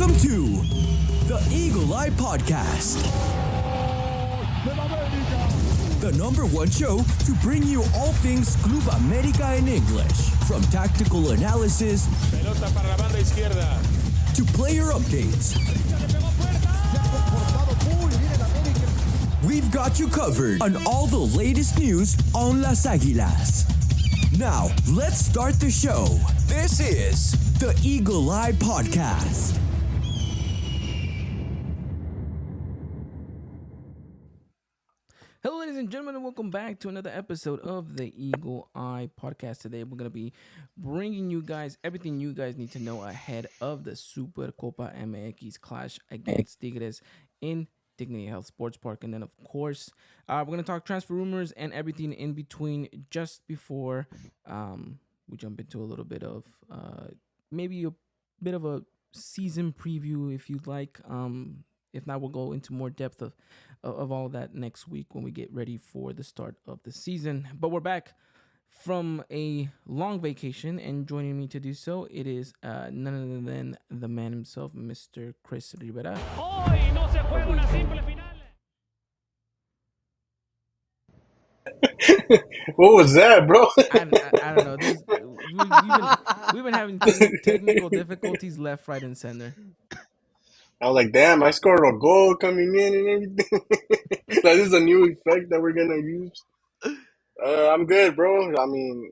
Welcome to the Eagle Eye Podcast, the number one show to bring you all things Club America in English, from tactical analysis Pelota para la banda izquierda. to player updates. We've got you covered on all the latest news on Las Águilas. Now, let's start the show. This is the Eagle Eye Podcast. Hello, ladies and gentlemen, and welcome back to another episode of the Eagle Eye Podcast. Today, we're going to be bringing you guys everything you guys need to know ahead of the Supercopa MX clash against Tigres in Dignity Health Sports Park. And then, of course, we're going to talk transfer rumors and everything in between just before we jump into a little bit of maybe a bit of a season preview, if you'd like. If not, we'll go into more depth of all of that next week when we get ready for the start of the season. But we're back from a long vacation, and joining me to do so, it is none other than the man himself, Mr. Chris Rivera. Hoy no se juega una simple final. What was that, bro? I don't know. We've been having technical difficulties left, right, and center. I was like, damn, I scored a goal coming in and everything. Like, this is a new effect that we're going to use. I'm good, bro. I mean,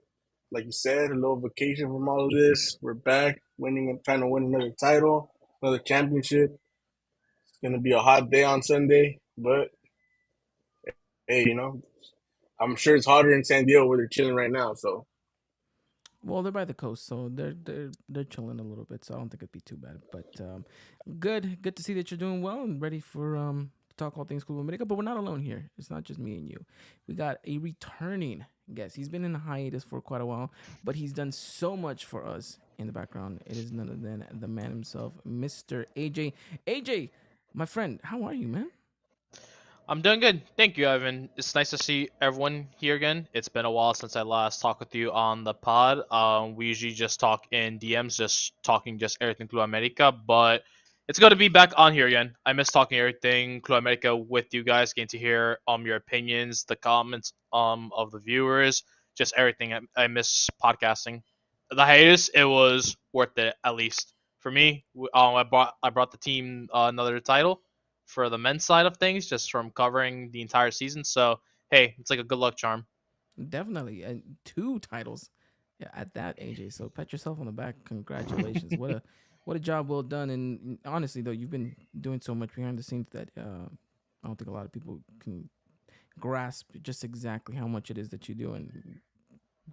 like you said, a little vacation from all of this. We're back trying to win another title, another championship. It's going to be a hot day on Sunday. But, hey, I'm sure it's hotter in San Diego where they're chilling right now. So, Well, they're by the coast, so they're chilling a little bit, so I don't think it'd be too bad. But good to see that you're doing well and ready for to talk all things Club America. But we're not alone here. It's not just me and you. We got a returning guest. He's been in a hiatus for quite a while, but he's done so much for us in the background. It is none other than the man himself, Mr. AJ. AJ, my friend, how are you, man? I'm doing good. Thank you, Ivan. It's nice to see everyone here again. It's been a while since I last talked with you on the pod. We usually just talk in DMs, just talking just everything Club America, but it's good to be back on here again. I miss talking everything Club America with you guys, getting to hear your opinions, the comments of the viewers, just everything. I miss podcasting. The hiatus, it was worth it, at least for me. I brought the team another title for the men's side of things, just from covering the entire season. So, hey, it's like a good luck charm. Definitely, and 2 titles at that, AJ. So pat yourself on the back. Congratulations. What a job well done. And honestly, though, you've been doing so much behind the scenes that I don't think a lot of people can grasp just exactly how much it is that you do. And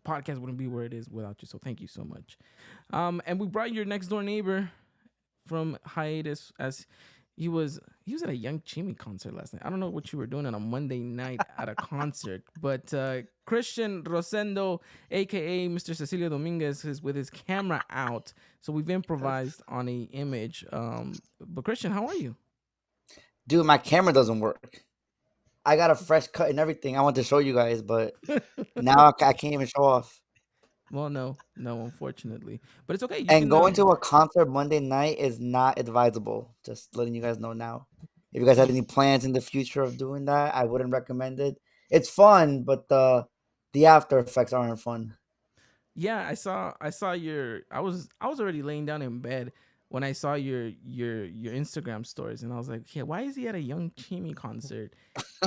podcast wouldn't be where it is without you. So thank you so much. And we brought your next door neighbor from hiatus as he was at a Young Chimmy concert last night. I don't know what you were doing on a Monday night at a concert, but Christian Rosendo, a.k.a. Mr. Cecilio Dominguez, is with his camera out. So we've improvised on an image. But Christian, how are you? Dude, my camera doesn't work. I got a fresh cut and everything. I want to show you guys, but now I can't even show off. Well, no, unfortunately. But it's okay. And going to a concert Monday night is not advisable. Just letting you guys know now. If you guys had any plans in the future of doing that, I wouldn't recommend it. It's fun, but the after effects aren't fun. Yeah, I saw your. I was already laying down in bed when I saw your Instagram stories, and I was like, yeah, why is he at a Young Chimmy concert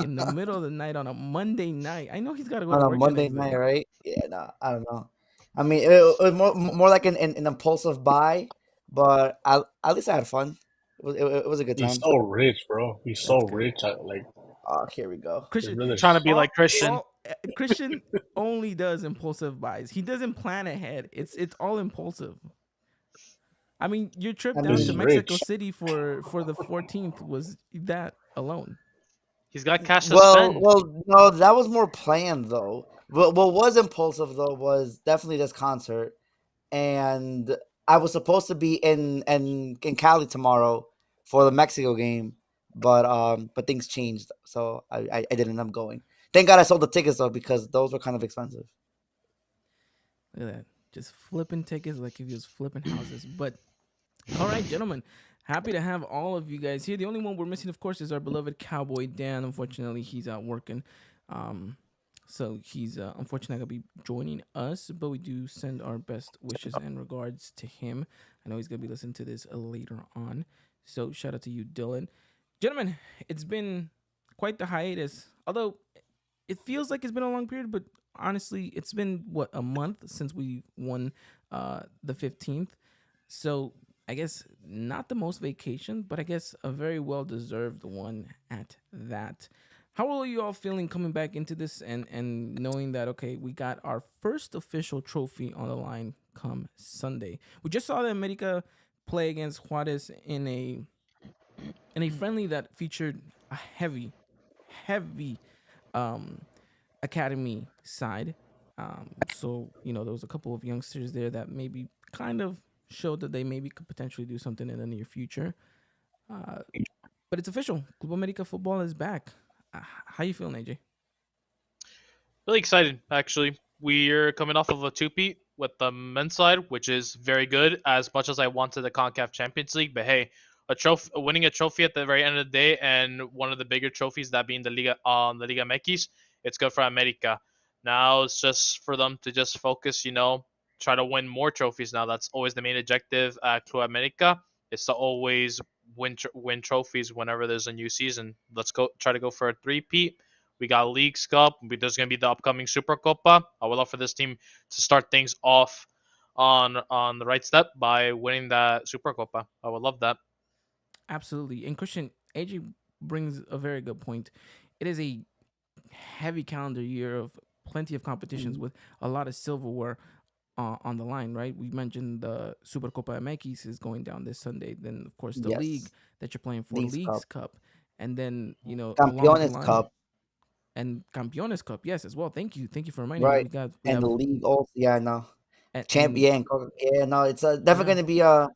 in the middle of the night on a Monday night? I know he's got to go to On work a Monday night, right? Yeah, no, I don't know. I mean, it was more like an impulsive buy, but at least I had fun. It was a good time. He's so rich, bro. He's so rich. Here we go. Christian, Trying to be like Christian. Christian only does impulsive buys. He doesn't plan ahead. It's all impulsive. I mean, your trip down to Mexico City for the 14th was that alone. He's got cash to spend. Well, no, that was more planned though. What was impulsive though was definitely this concert, and I was supposed to be in Cali tomorrow for the Mexico game, but things changed, so I didn't end up going. Thank God I sold the tickets though, because those were kind of expensive. Look at that, just flipping tickets like if he was flipping houses. But all right, gentlemen, Happy to have all of you guys here. The only one we're missing, of course, is our beloved cowboy Dan. Unfortunately, he's out working. Um, so he's unfortunately not going to be joining us, but we do send our best wishes and regards to him. I know he's going to be listening to this later on. So shout out to you, Dylan. Gentlemen, it's been quite the hiatus. Although it feels like it's been a long period, but honestly, it's been what, a month since we won the 15th. So I guess not the most vacation, but I guess a very well deserved one at that. How are you all feeling coming back into this and knowing that okay, we got our first official trophy on the line come Sunday? We just saw the America play against Juarez in a friendly that featured a heavy um academy side. So there was a couple of youngsters there that maybe kind of showed that they maybe could potentially do something in the near future. Uh, but it's official. Club America football is back. How you feeling, AJ? Really excited, actually. We're coming off of a two-peat with the men's side, which is very good. As much as I wanted the Concacaf Champions League, but hey, winning a trophy at the very end of the day, and one of the bigger trophies, that being the Liga MX, it's good for America. Now it's just for them to just focus, try to win more trophies. Now that's always the main objective at Club America, is to always win trophies whenever there's a new season. Let's go try to go for a three-peat. We got Leagues Cup. There's going to be the upcoming Supercopa. I would love for this team to start things off on the right step by winning that Supercopa. I would love that. Absolutely. And Christian, AJ brings a very good point. It is a heavy calendar year of plenty of competitions with a lot of silverware on the line, right? We mentioned the Supercopa MX is going down this Sunday. Then, of course, the league Yes, that you're playing for, Leagues Leagues Cup, Cup. And then, along the Campeones line, Cup, and Campeones Cup, yes, as well. Thank you for reminding me. right? We And have the league also, yeah, no, and champion, yeah, no, it's definitely yeah, going to be a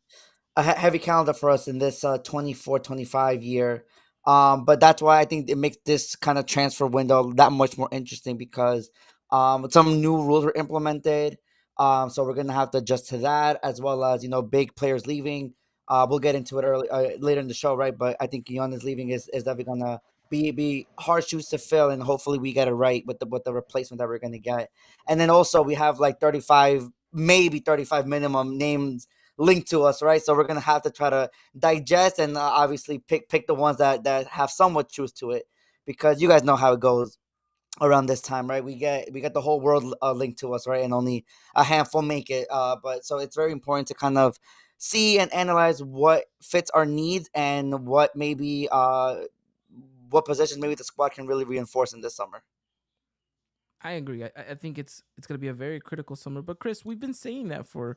heavy calendar for us in this 24-25 year. But that's why I think it makes this kind of transfer window that much more interesting because some new rules were implemented. So we're gonna have to adjust to that as well as big players leaving. We'll get into it later in the show, right? But I think Giannis leaving is definitely gonna be hard shoes to fill, and hopefully we get it right with the replacement that we're gonna get. And then also we have like 35, maybe 35 minimum names linked to us, right? So we're gonna have to try to digest and obviously pick the ones that have somewhat truth to it, because you guys know how it goes around this time, right? We get the whole world linked to us, right? And only a handful make it. But so it's very important to kind of see and analyze what fits our needs and what positions maybe the squad can really reinforce in this summer. I agree. I think it's going to be a very critical summer. But Chris, we've been saying that for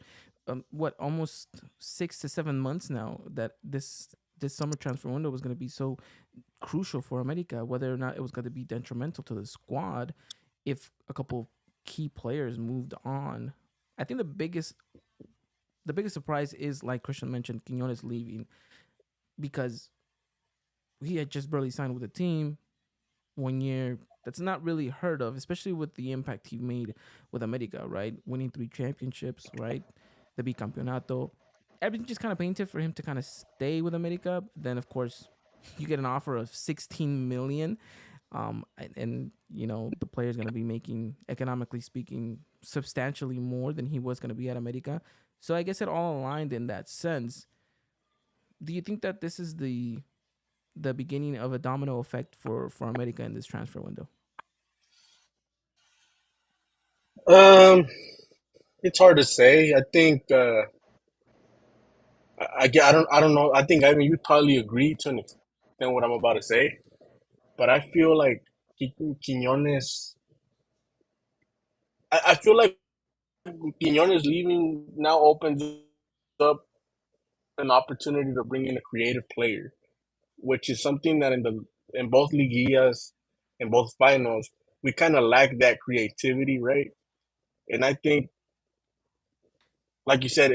what, almost 6 to 7 months now, that this summer transfer window was going to be so crucial for America, whether or not it was going to be detrimental to the squad if a couple of key players moved on. I think the biggest surprise is, like Christian mentioned, Quinones leaving, because he had just barely signed with the team 1 year. That's not really heard of, especially with the impact he made with America, right? Winning 3 championships, right? The bicampeonato. Everything just kind of painted for him to kind of stay with America. Then, of course, you get an offer of 16 million. And the player's going to be making, economically speaking, substantially more than he was going to be at America. So I guess it all aligned in that sense. Do you think that this is the beginning of a domino effect for America in this transfer window? Um, it's hard to say. I think I don't know. I think, I mean, you probably agree to an extent what I'm about to say, but I feel like Quinones. I feel like Quinones leaving now opens up an opportunity to bring in a creative player, which is something that in both liguillas, in both finals, we kind of lack that creativity, right? And I think, like you said,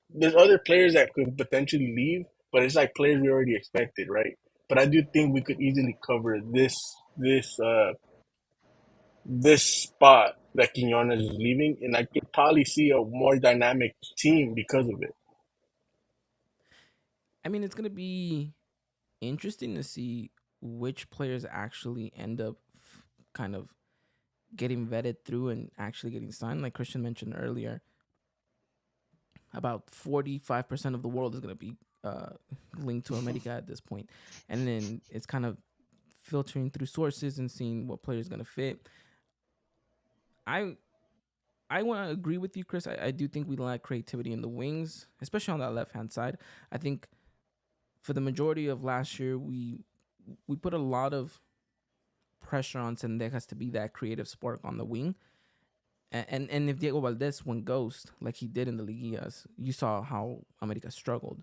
there's other players that could potentially leave, but it's like players we already expected, right? But I do think we could easily cover this spot that Quinones is leaving, and I could probably see a more dynamic team because of it. I mean, it's gonna be interesting to see which players actually end up kind of getting vetted through and actually getting signed. Like Christian mentioned earlier, about 45% of the world is going to be linked to America at this point. And then it's kind of filtering through sources and seeing what player is going to fit. I want to agree with you, Chris. I do think we lack creativity in the wings, especially on that left-hand side. I think for the majority of last year, we put a lot of pressure on Sendejas to be that creative spark on the wing. And if Diego Valdez went ghost like he did in the Liguillas, you saw how America struggled.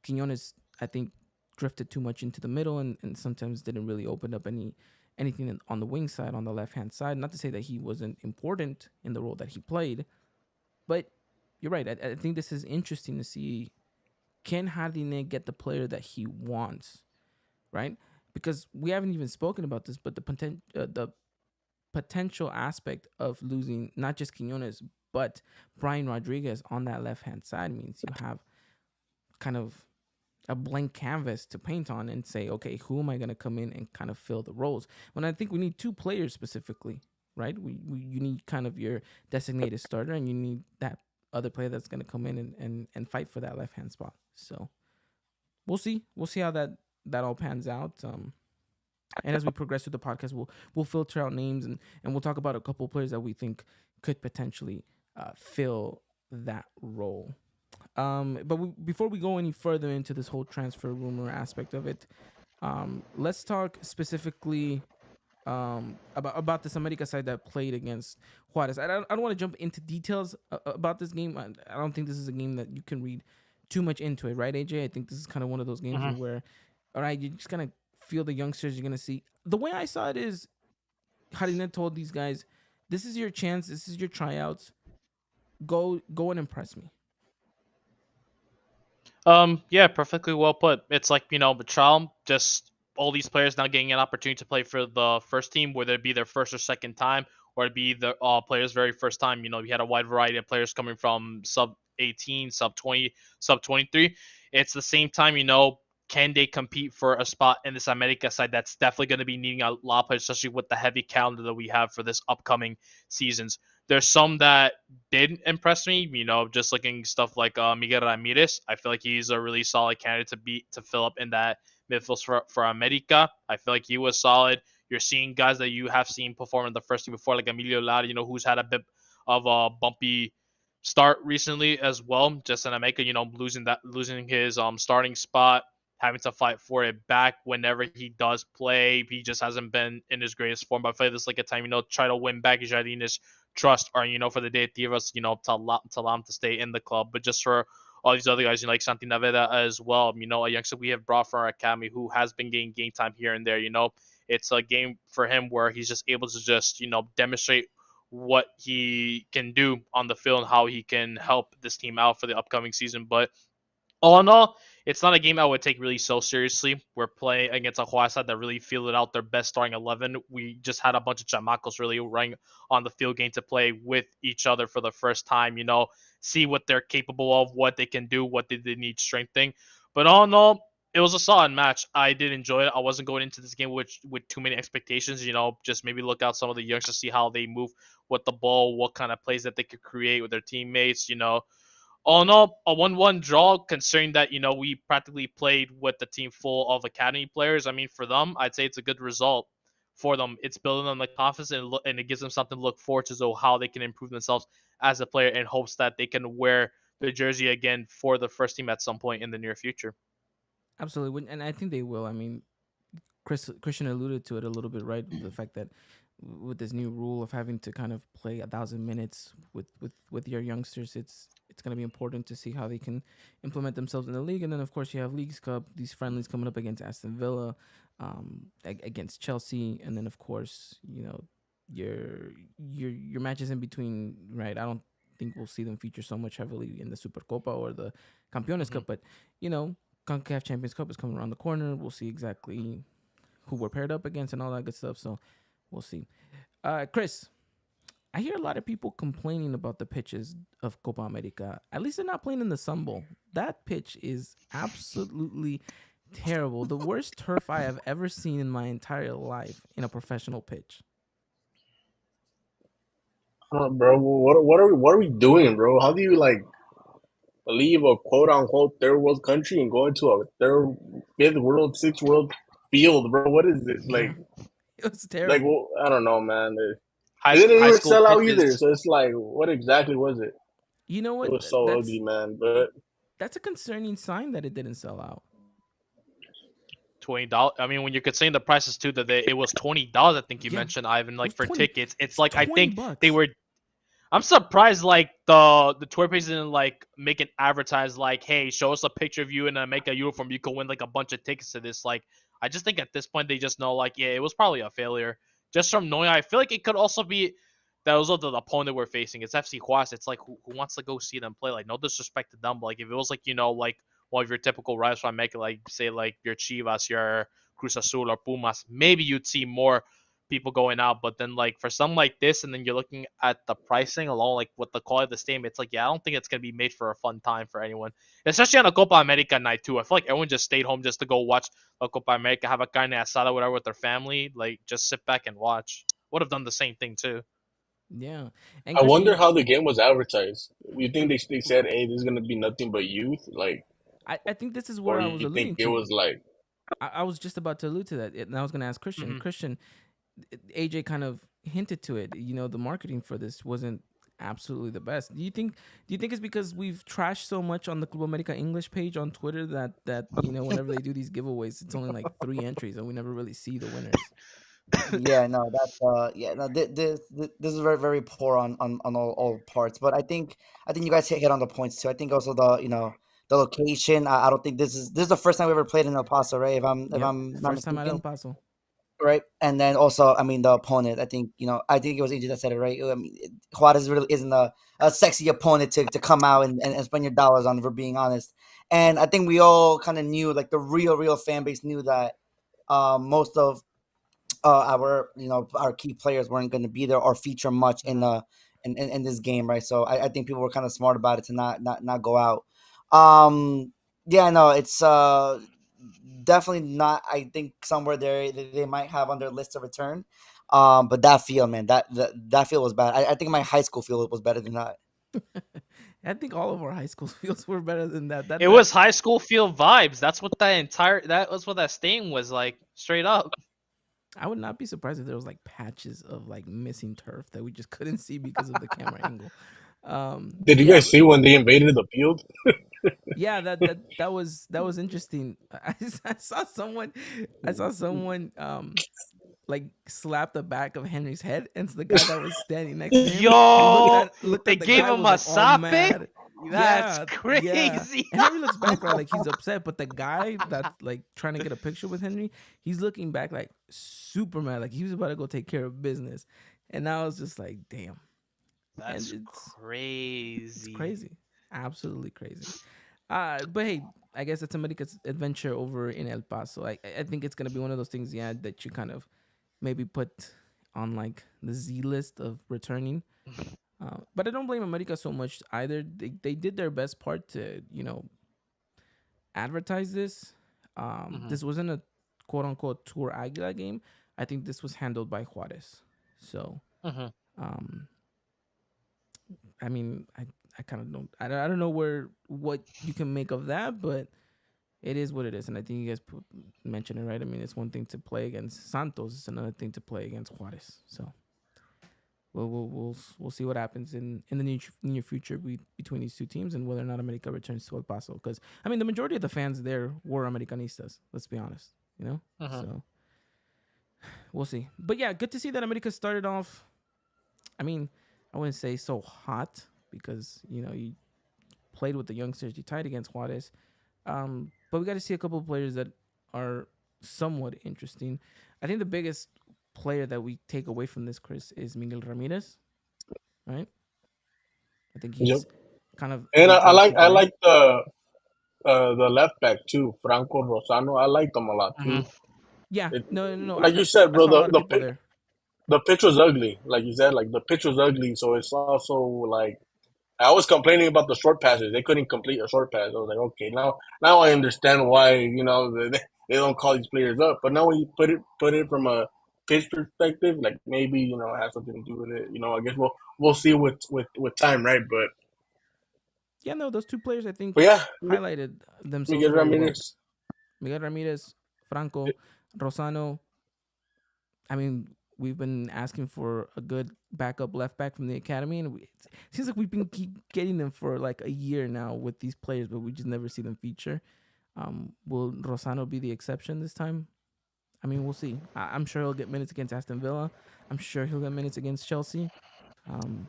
Quiñones, I think, drifted too much into the middle and sometimes didn't really open up anything on the wing side, on the left-hand side. Not to say that he wasn't important in the role that he played, but you're right. I think this is interesting to see, can Jardine get the player that he wants, right? Because we haven't even spoken about this, but the potential aspect of losing not just Quiñones, but Brian Rodriguez on that left-hand side means you have kind of a blank canvas to paint on and say, okay, who am I going to come in and kind of fill the roles? When I think we need two players specifically, right? You need kind of your designated starter, and you need that other player that's going to come in and fight for that left-hand spot. So we'll see. We'll see how that all pans out. And as we progress through the podcast, we'll filter out names and we'll talk about a couple of players that we think could potentially fill that role. Before we go any further into this whole transfer rumor aspect of it, let's talk specifically about this America side that played against Juarez. I don't want to jump into details about this game. I don't think this is a game that you can read too much into it, right, AJ? I think this is kind of one of those games where, all right, you're just gonna feel the youngsters you're gonna see. The way I saw it is, Jardine told these guys, "This is your chance. This is your tryouts. Go and impress me." Yeah, perfectly well put. It's like, the trial, just all these players now getting an opportunity to play for the first team, whether it be their first or second time, or it be the players' very first time. We had a wide variety of players coming from sub 18, sub 20, sub 23. It's the same time, can they compete for a spot in this America side that's definitely going to be needing a lot of players, especially with the heavy calendar that we have for this upcoming seasons. There's some that did impress me, just looking stuff like Miguel Ramirez. I feel like he's a really solid candidate to fill up in that midfield for America. I feel like he was solid. You're seeing guys that you have seen perform in the first team before, like Emilio Lara, who's had a bit of a bumpy start recently as well. Just in America, losing his starting spot, having to fight for it back whenever he does play. He just hasn't been in his greatest form. But I feel like this is like a time, try to win back Jardine's trust, or, for the Directivas, to allow him to stay in the club. But just for all these other guys, like Santi Naveda as well, a youngster we have brought from our academy who has been getting game time here and there. It's a game for him where he's just able to just, demonstrate what he can do on the field and how he can help this team out for the upcoming season. But all in all, it's not a game I would take really so seriously. We're playing against a Juarez side that really fielded out their best starting 11. We just had a bunch of chamacos really running on the field game to play with each other for the first time, see what they're capable of, what they can do, what they need strengthening. But all in all, it was a solid match. I did enjoy it. I wasn't going into this game with too many expectations, just maybe look out some of the youngsters, see how they move with the ball, what kind of plays that they could create with their teammates, All in all, a 1-1 draw, considering that, we practically played with the team full of academy players. I mean, for them, I'd say it's a good result for them. It's building them the confidence and it gives them something to look forward to, so how they can improve themselves as a player in hopes that they can wear the jersey again for the first team at some point in the near future. Absolutely. And I think they will. I mean, Christian alluded to it a little bit, right? The fact that with this new rule of having to kind of play 1,000 minutes with your youngsters, it's going to be important to see how they can implement themselves in the league. And then, of course, you have Leagues Cup, these friendlies coming up against Aston Villa, against Chelsea, and then, of course, your matches in between, right? I don't think we'll see them feature so much heavily in the Supercopa or the Campeones Cup, but, CONCACAF Champions Cup is coming around the corner. We'll see exactly who we're paired up against and all that good stuff. So we'll see. Chris, I hear a lot of people complaining about the pitches of Copa America. At least they're not playing in the Sun Bowl. That pitch is absolutely terrible. The worst turf I have ever seen in my entire life in a professional pitch. Bro, what are we doing, bro? How do you like leave a quote unquote third world country and go into a third, fifth world, sixth world field, bro? What is this? Yeah, it was Like, terrible. well, I don't know, man. High It didn't high even school sell out either. pitches. So it's like, what exactly was it? You know It what? was so ugly, man. But That's a concerning sign that it didn't sell out. $20. I mean, when you're considering the prices too, that it was $20. I think you Yeah, mentioned, Ivan, it like was for 20. tickets. It's It's like I 20 think they bucks. were. I'm surprised like the tour pages didn't like make it advertise like, hey, show us a picture of you and make a uniform. You can win like a bunch of tickets to this. Like, I just think at this point they just know like, yeah, it was probably a failure. Just from knowing, I feel like it could also be that was the opponent we're facing. It's FC Juarez. It's like who wants to go see them play? Like, no disrespect to them, but like if it was like like one of your typical rivals, I make it like say like your Chivas, your Cruz Azul or Pumas, maybe you'd see more people going out. But then like for something like this, and then you're looking at the pricing alone, like with the quality of the stadium, it's like, yeah, I don't think it's gonna be made for a fun time for anyone, especially on a Copa America night too. I feel like everyone just stayed home just to go watch a Copa America, have a carne asada, whatever, with their family, like just sit back and watch. Would have done the same thing too. Yeah, and I Christian, wonder how the game was advertised. You think they said, hey, this is going to be nothing but youth? Like, I think this is where or I was you think alluding it to. was like, I was just about to allude to that, and I was going to ask Christian. Mm-hmm. Christian, AJ kind of hinted to it. You know, the marketing for this wasn't absolutely the best. Do you think it's because we've trashed so much on the Club America English page on Twitter that whenever they do these giveaways, it's only like 3 entries and we never really see the winners. Yeah, no, that's yeah, no, this is very very poor on all parts. But I think you guys hit on the points too. I think also the location. I don't think this is the first time we ever played in El Paso, right? If Yep, I'm not first time at El mistaken, Paso. right? And then also, I mean, the opponent. I think it was AJ that said it, right? I mean, Juarez really isn't a sexy opponent to come out and spend your dollars on, if we're being honest. And I think we all kind of knew, like the real fan base knew that most of our key players weren't going to be there or feature much in this game, right? So I think people were kind of smart about it to not go out. Yeah, no, it's definitely not. I think somewhere there they might have on their list to return. But that field, man, that field was bad. I think my high school field was better than that. I think all of our high school fields were better than that. It was high school field vibes. That's what that was what that stadium was like, straight up. I would not be surprised if there was like patches of like missing turf that we just couldn't see because of the camera angle. did you Yeah, guys see when they invaded the field? yeah, that was interesting. I saw someone like slap the back of Henry's head, and so the guy that was standing next to him Yo, looked they at the gave guy, him was a like all sape. mad. That's Yeah, yeah. crazy. And Henry looks back right like he's upset, but the guy that's like trying to get a picture with Henry, he's looking back like super mad, like he was about to go take care of business. And I was just like, damn. And That's it's crazy. crazy, absolutely crazy. But hey, I guess it's America's adventure over in El Paso. I think it's gonna be one of those things, yeah, that you kind of maybe put on like the Z list of returning. But I don't blame America so much either. They did their best part to advertise this. Mhm. This wasn't a quote unquote Tour Aguila game. I think this was handled by Juarez. So Mhm. um, I mean, I kind of don't. I don't know what you can make of that, but it is what it is. And I think you guys mentioned it right. I mean, it's one thing to play against Santos. It's another thing to play against Juarez. So we'll see what happens in the near future between these two teams and whether or not America returns to El Paso. Because I mean, the majority of the fans there were Americanistas. Let's be honest. Mhm. So we'll see. But yeah, good to see that America started off. I mean, I wouldn't say so hot because you played with the youngsters. You tied against Juarez, but we got to see a couple of players that are somewhat interesting. I think the biggest player that we take away from this, Chris, is Miguel Ramirez, right? I think Yep. he's kind of And the I go-to like I guy. like the left back too, Franco Rosano. I like them a lot too. Mhm. Yeah, It, no. like you said, I bro, saw a lot the of the people there. the pitch was ugly, like you said. Like the pitch was ugly, so it's also like I was complaining about the short passes. They couldn't complete a short pass. I was like, okay, now I understand why they don't call these players up. But now when you put it from a pitch perspective, like maybe it has something to do with it. I guess we'll see with time, right? Yeah, no, those two players I think But yeah, highlighted themselves Miguel very well. Ramirez. Miguel Ramirez, Franco, Rosano. I mean, we've been asking for a good backup left back from the academy, and it seems like we've been keep getting them for like a year now with these players, but we just never see them feature. Will Rosano be the exception this time? I mean, we'll see. I'm sure he'll get minutes against Aston Villa. I'm sure he'll get minutes against Chelsea. Um,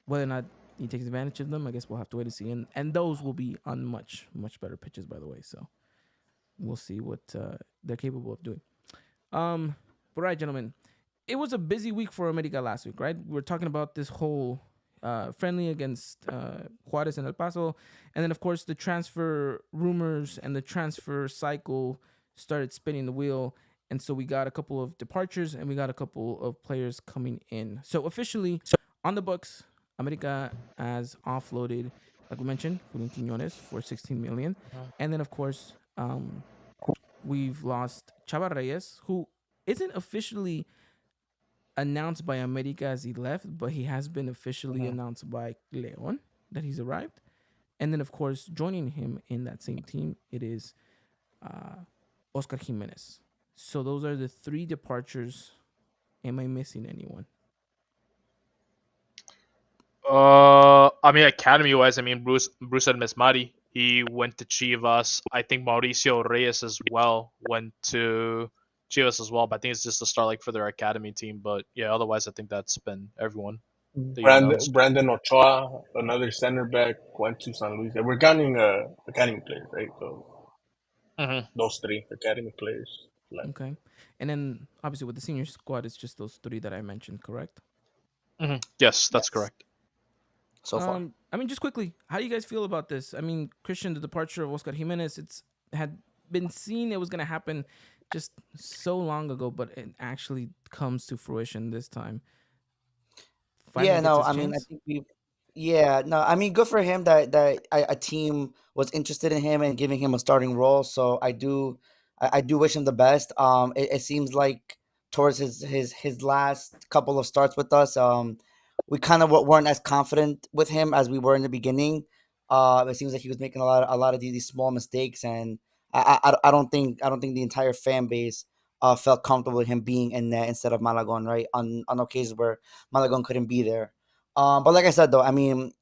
whether or not he takes advantage of them, I guess we'll have to wait to see. And those will be on much, much better pitches, by the way. So we'll see what they're capable of doing. But right, gentlemen, it was a busy week for America last week, right? We're talking about this whole friendly against Juarez and El Paso. And then, of course, the transfer rumors and the transfer cycle started spinning the wheel. And so we got a couple of departures and we got a couple of players coming in. So officially on the books, America has offloaded, like we mentioned, Julian Quiñones for 16 million. And then, of course, we've lost Chava Reyes, who isn't officially announced by America as he left, but he has been officially announced by Leon that he's arrived. And then, of course, joining him in that same team, it is Oscar Jimenez. So those are the three departures. Am I missing anyone? I mean, academy-wise, I mean, Bruce Mesmari, he went to Chivas. I think Mauricio Reyes as well went to Chivas as well, but I think it's just a start like for their academy team. But yeah, otherwise, I think that's been everyone that you announced. Brandon Ochoa, another center back, went to San Luis. We're counting academy players, right? So those three academy players. Like, Okay. And then, obviously, with the senior squad, it's just those three that I mentioned, correct? Yes, that's correct. So far. I mean, just quickly, how do you guys feel about this? I mean, Christian, the departure of Oscar Jimenez, it's had been seen it was going to happen just so long ago, but it actually comes to fruition this time. Finally Yeah, gets no, his I mean, I chance. think we. Yeah, no, I mean, good for him that a team was interested in him and giving him a starting role. So I do wish him the best. It seems like towards his last couple of starts with us, we kind of weren't as confident with him as we were in the beginning. It seems like he was making a lot of these small mistakes, and I don't think the entire fan base felt comfortable with him being in there instead of Malagon, right? On occasions where Malagon couldn't be there. But like I said, though, I mean,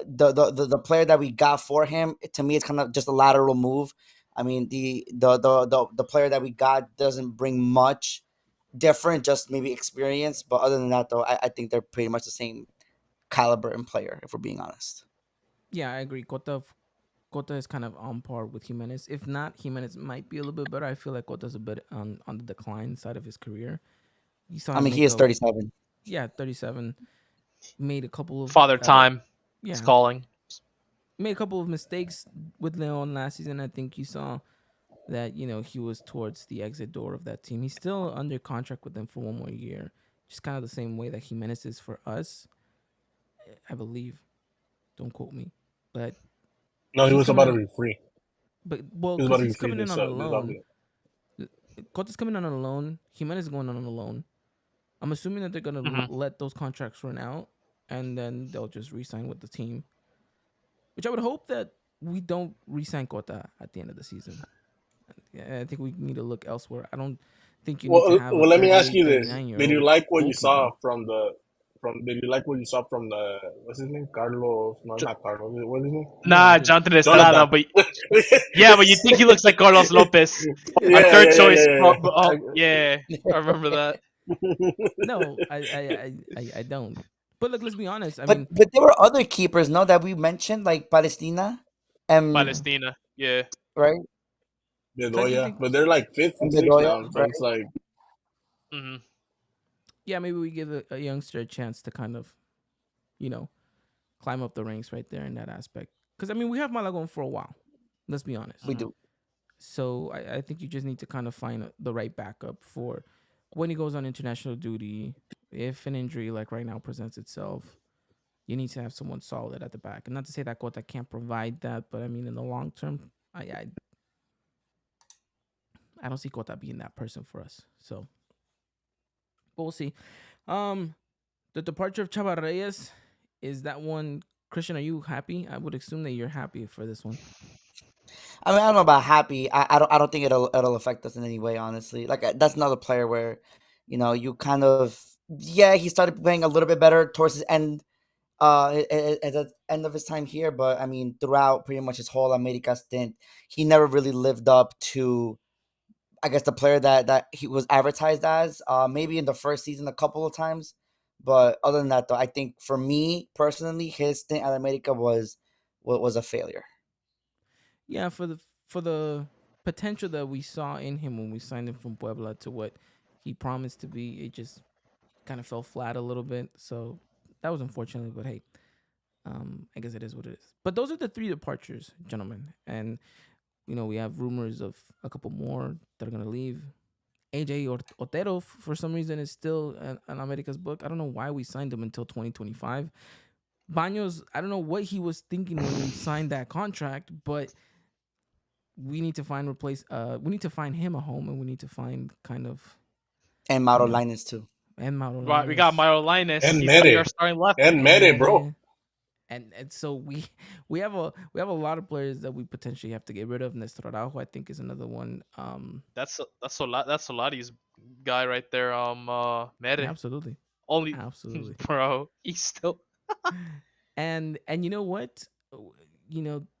the player that we got for him, to me, it's kind of just a lateral move. I mean, the player that we got doesn't bring much different, just maybe experience. But other than that, though, I think they're pretty much the same caliber and player, if we're being honest. Yeah, I agree. Cota is kind of on par with Jimenez. If not, Jimenez might be a little bit better. I feel like Cota's a bit on the decline side of his career. You saw I him mean, he make is 37. 37. Made a couple of Father Time is yeah, calling. made a couple of mistakes with Leon last season. I think you saw that he was towards the exit door of that team. He's still under contract with them for one more year, just kind of the same way that Jimenez is for us, I believe. Don't quote me, but no, he he's was about coming to in. be free. But well, He was about because to be he's free coming in this on a this loan. offseason. Cota's coming on a loan. Jimenez is going on a loan. I'm assuming that they're gonna let those contracts run out, and then they'll just re-sign with the team. Which I would hope that we don't re-sign Cota at the end of the season. Yeah, I think we need to look elsewhere. I don't think you need to have a Well, let me ask 38, you this: 39 year Did you old like what you saw goalkeeper. Did you like what you saw from the what's his name? Carlos? No, Jo- not Carlos. What's his name? No, I Nah, didn't. Jonathan Estrada, Jonathan. but yeah, but you think he looks like Carlos Lopez, our Yeah, third yeah, yeah, choice. yeah, Oh, yeah, I remember that. No, I don't. But look, let's be honest. I But mean, but there were other keepers, no, that we mentioned, like Palestina, yeah. Palestina, yeah. right, yeah. So I Oh do yeah, think, but they're like fifth and and sixth Bedoya, now, so right. it's like hmm yeah, maybe we give a youngster a chance to kind of, you know, climb up the ranks right there in that aspect. Because I mean, we have Malagon for a while. Let's be honest. We do. So I think you just need to kind of find the right backup for when he goes on international duty, if an injury like right now presents itself, you need to have someone solid at the back. And not to say that Cota can't provide that, but I mean in the long term, I don't see Cota being that person for us. So, but we'll see. Um, the departure of Chava Reyes, is that one, Christian? Are you happy? I would assume that you're happy for this one. I mean, I don't know about happy. I don't think it'll affect us in any way. Honestly, like that's another player where, you kind of yeah, he started playing a little bit better towards his end, at the end of his time here. But I mean, throughout pretty much his whole America stint, he never really lived up to, I guess, the player that he was advertised as. Maybe in the first season a couple of times, but other than that, though, I think for me personally, his stint at America was a failure. Yeah, for the potential that we saw in him when we signed him from Puebla to what he promised to be, it just kind of fell flat a little bit. So that was unfortunate, but hey, I guess it is what it is. But those are the three departures, gentlemen, and we have rumors of a couple more that are gonna leave. AJ Otero, for some reason, is still an America's book. I don't know why we signed him until 2025. Baños, I don't know what he was thinking when we signed that contract, but we need to find we need to find him a home, and we need to find kind of And you Mauro know Linus too. and Mauro Right, we got Linus Mario Linus. And He's gonna be our Mere. starting left. And and Mere, bro. Mede. And so we have a lot of players that we potentially have to get rid of. Nestor Araujo, I think, is another one. That's Solari's guy right there. Mere. Absolutely, Only, absolutely. bro. He's still. And you know what?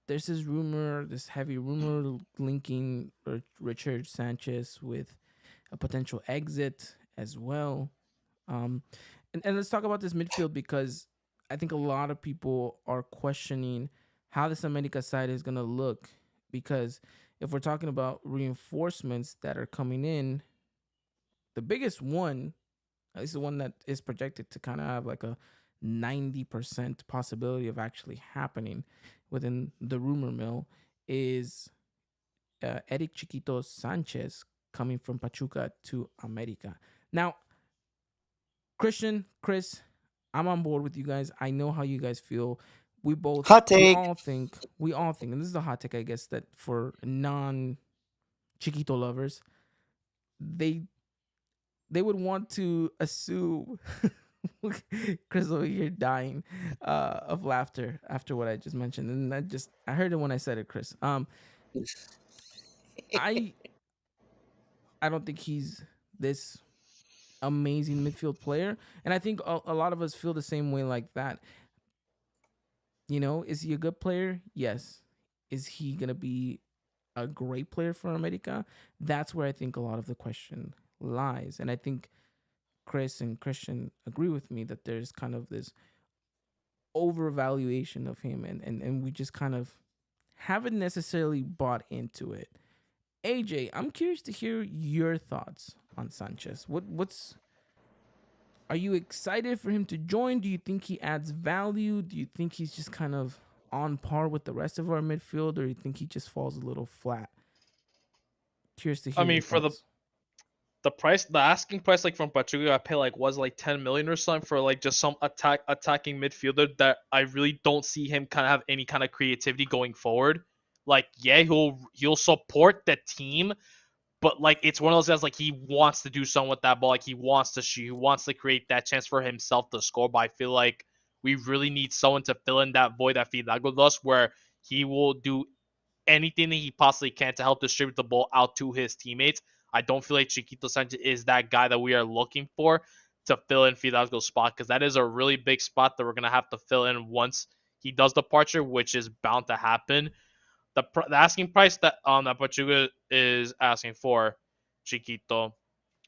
There's this heavy rumor linking Richard Sanchez with a potential exit as well. Um, and let's talk about this midfield, because I think a lot of people are questioning how this America side is gonna look, because if we're talking about reinforcements that are coming in, the biggest one, at least the one that is projected to kind of have like a 90% possibility of actually happening within the rumor mill, is Eric Chiquito Sanchez coming from Pachuca to America. Now, Christian, Chris, I'm on board with you guys. I know how you guys feel. Hot take. We all think, and this is a hot take, I guess, that for non Chiquito lovers, they would want to assume Chris over here dying of laughter after what I just mentioned, and I heard it when I said it, Chris. I don't think he's this amazing midfield player, and I think a lot of us feel the same way like that. Is he a good player? Yes. Is he gonna be a great player for America? That's where I think a lot of the question lies, and I think Chris and Christian agree with me that there's kind of this overvaluation of him, and we just kind of haven't necessarily bought into it. AJ, I'm curious to hear your thoughts on Sanchez. Are you excited for him to join? Do you think he adds value? Do you think he's just kind of on par with the rest of our midfield, or do you think he just falls a little flat? Curious to hear. I mean, your for thoughts. the asking price, like from Pachuca, I pay was like 10 million or something for like just some attacking midfielder that I really don't see him kind of have any kind of creativity going forward. Like, yeah, he'll support the team, but like it's one of those guys, like he wants to do something with that ball, like he wants to shoot, he wants to create that chance for himself to score. But I feel like we really need someone to fill in that void that Fidalgo does, where he will do anything that he possibly can to help distribute the ball out to his teammates. I don't feel like Chiquito Sanchez is that guy that we are looking for to fill in Fidalgo's spot, because that is a really big spot that we're gonna have to fill in once he does departure, which is bound to happen. The asking price that Pachuca is asking for Chiquito,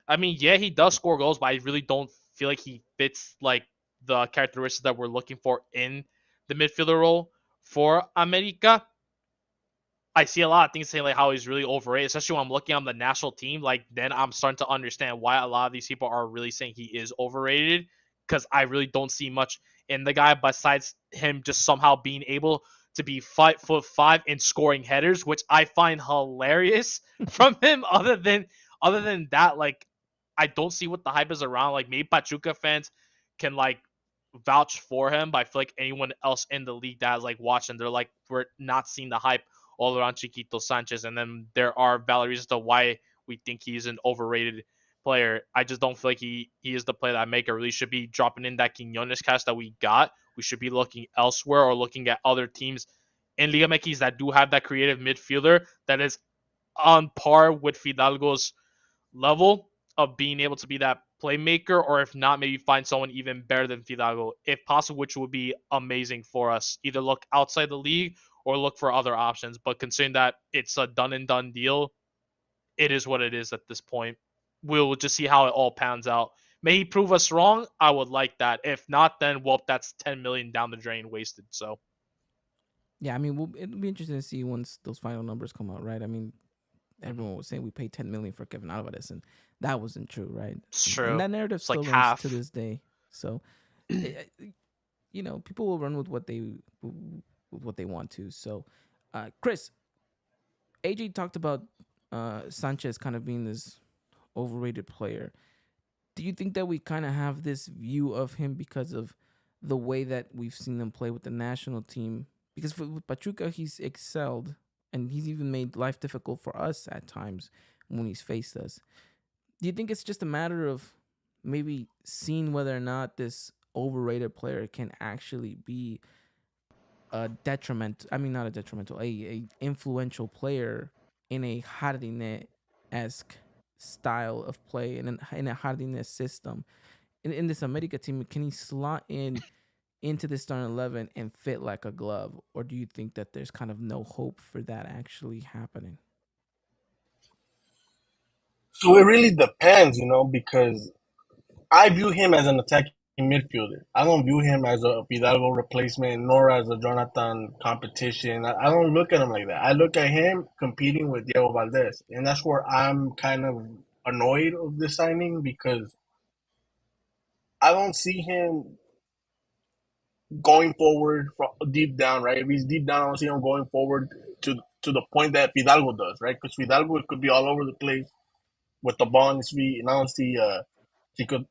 I mean, yeah, he does score goals, but I really don't feel like he fits like the characteristics that we're looking for in the midfielder role for America. I see a lot of things saying like how he's really overrated, especially when I'm looking on the national team. Like, then I'm starting to understand why a lot of these people are really saying he is overrated, because I really don't see much in the guy besides him just somehow being able to be 5'5" and scoring headers, which I find hilarious from him. Other than that, like, I don't see what the hype is around. Like maybe Pachuca fans can like vouch for him, but I feel like anyone else in the league that has like watched him, they're like we're not seeing the hype all around Chiquito Sanchez. And then there are valid reasons to why we think he's an overrated player. I just don't feel like he is the player that America really should be dropping in that Quinones cast that we got. We should be looking elsewhere or looking at other teams in Liga MX that do have that creative midfielder that is on par with Fidalgo's level of being able to be that playmaker, or if not, maybe find someone even better than Fidalgo, if possible, which would be amazing for us. Either look outside the league or look for other options. But considering that it's a done and done deal, it is what it is at this point. We'll just see how it all pans out. May he prove us wrong? I would like that. If not, then well, that's 10 million down the drain wasted. So Yeah, I mean, it'll be interesting to see once those final numbers come out, right? I mean, everyone was saying we paid 10 million for Kevin Alvarez, and that wasn't true, right? it's And true. that narrative It's like still runs half. to this day. So, people will run with what they want to. So, Chris, AJ talked about Sanchez kind of being this overrated player. Do you think that we kind of have this view of him because of the way that we've seen him play with the national team? Because with Pachuca, he's excelled, and he's even made life difficult for us at times when he's faced us. Do you think it's just a matter of maybe seeing whether or not this overrated player can actually be a detriment? I mean, not a detrimental, a influential player in a Jardine-esque style of play and in a Jardine system. In this America team, can he slot into the starting 11 and fit like a glove, or do you think that there's kind of no hope for that actually happening? So it really depends, because I view him as an attacking midfielder. I don't view him as a Fidalgo replacement nor as a Jonathan competition. I don't look at him like that. I look at him competing with Diego Valdez, and that's where I'm kind of annoyed of this signing because I don't see him going forward from deep down, right? If he's deep down, I don't see him going forward to the point that Fidalgo does, right? Because Fidalgo could be all over the place with the ball in his feet, and I don't see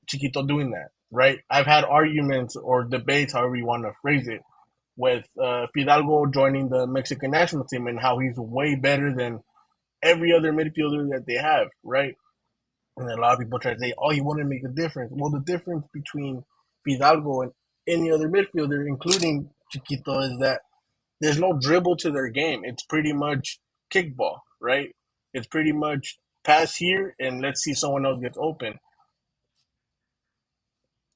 Chiquito doing that, right? I've had arguments or debates, however you want to phrase it, with Fidalgo joining the Mexican national team and how he's way better than every other midfielder that they have, right? And a lot of people try to say, oh, he wouldn't make a difference. Well, the difference between Fidalgo and any other midfielder, including Chiquito, is that there's no dribble to their game. It's pretty much kickball, right? It's pretty much pass here and let's see someone else gets open.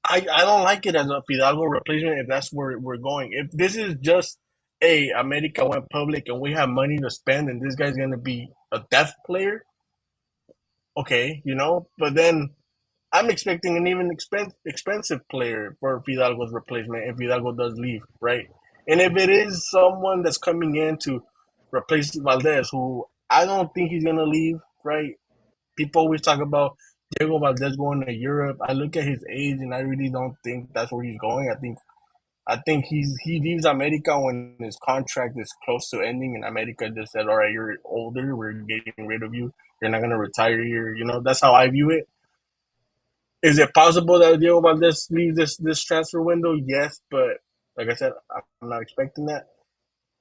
I don't like it as a Fidalgo replacement if that's where we're going. If this is just, hey, America went public and we have money to spend and this guy's going to be a depth player, okay, but then I'm expecting an even expensive player for Fidalgo's replacement if Fidalgo does leave, right? And if it is someone that's coming in to replace Valdez, who I don't think he's going to leave, right? People always talk about Diego Valdez going to Europe. I look at his age, and I really don't think that's where he's going. I think he leaves America when his contract is close to ending, and America just said, "All right, you're older. We're getting rid of you. You're not gonna retire here." That's how I view it. Is it possible that Diego Valdez leaves this transfer window? Yes, but like I said, I'm not expecting that.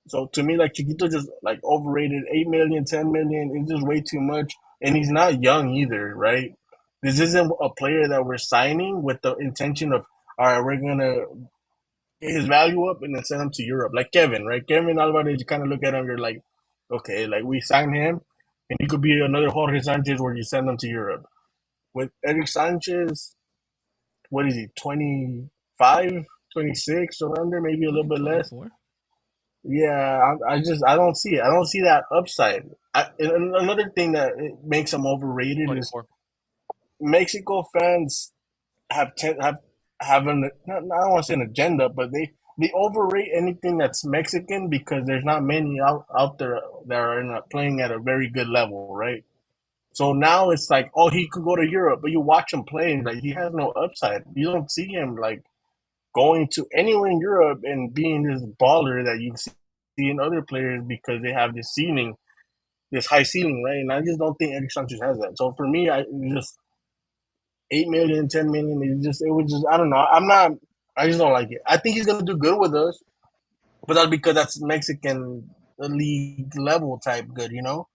So to me, like Chiquito, just like overrated. 8 million, 10 million, it's just way too much. And he's not young either, right? This isn't a player that we're signing with the intention of, all right, we're gonna get his value up and then send him to Europe, like Kevin, right? Kevin Alvarez, you kind of look at him, you're like, okay, like we signed him, and he could be another Jorge Sanchez where you send him to Europe. With Eric Sanchez, what is he, 25, 26, around there, maybe a little Yeah, bit less. 24. Yeah, I don't see it. I don't see that upside. And another thing that it makes him overrated is 24. Mexico fans have an not, I don't want to say an agenda, but they overrate anything that's Mexican because there's not many out there that are playing at a very good level, right? So now it's like, oh, he could go to Europe, but you watch him play, and like he has no upside. You don't see him like going to anywhere in Europe and being this baller that you see in other players because they have this ceiling, this high ceiling, right? And I just don't think Eric Sanchez has that. So for me, I just 8 million, 10 million. It was just I don't know. I just don't like it. I think he's gonna do good with us, but that's because that's Mexican league level type good, you know.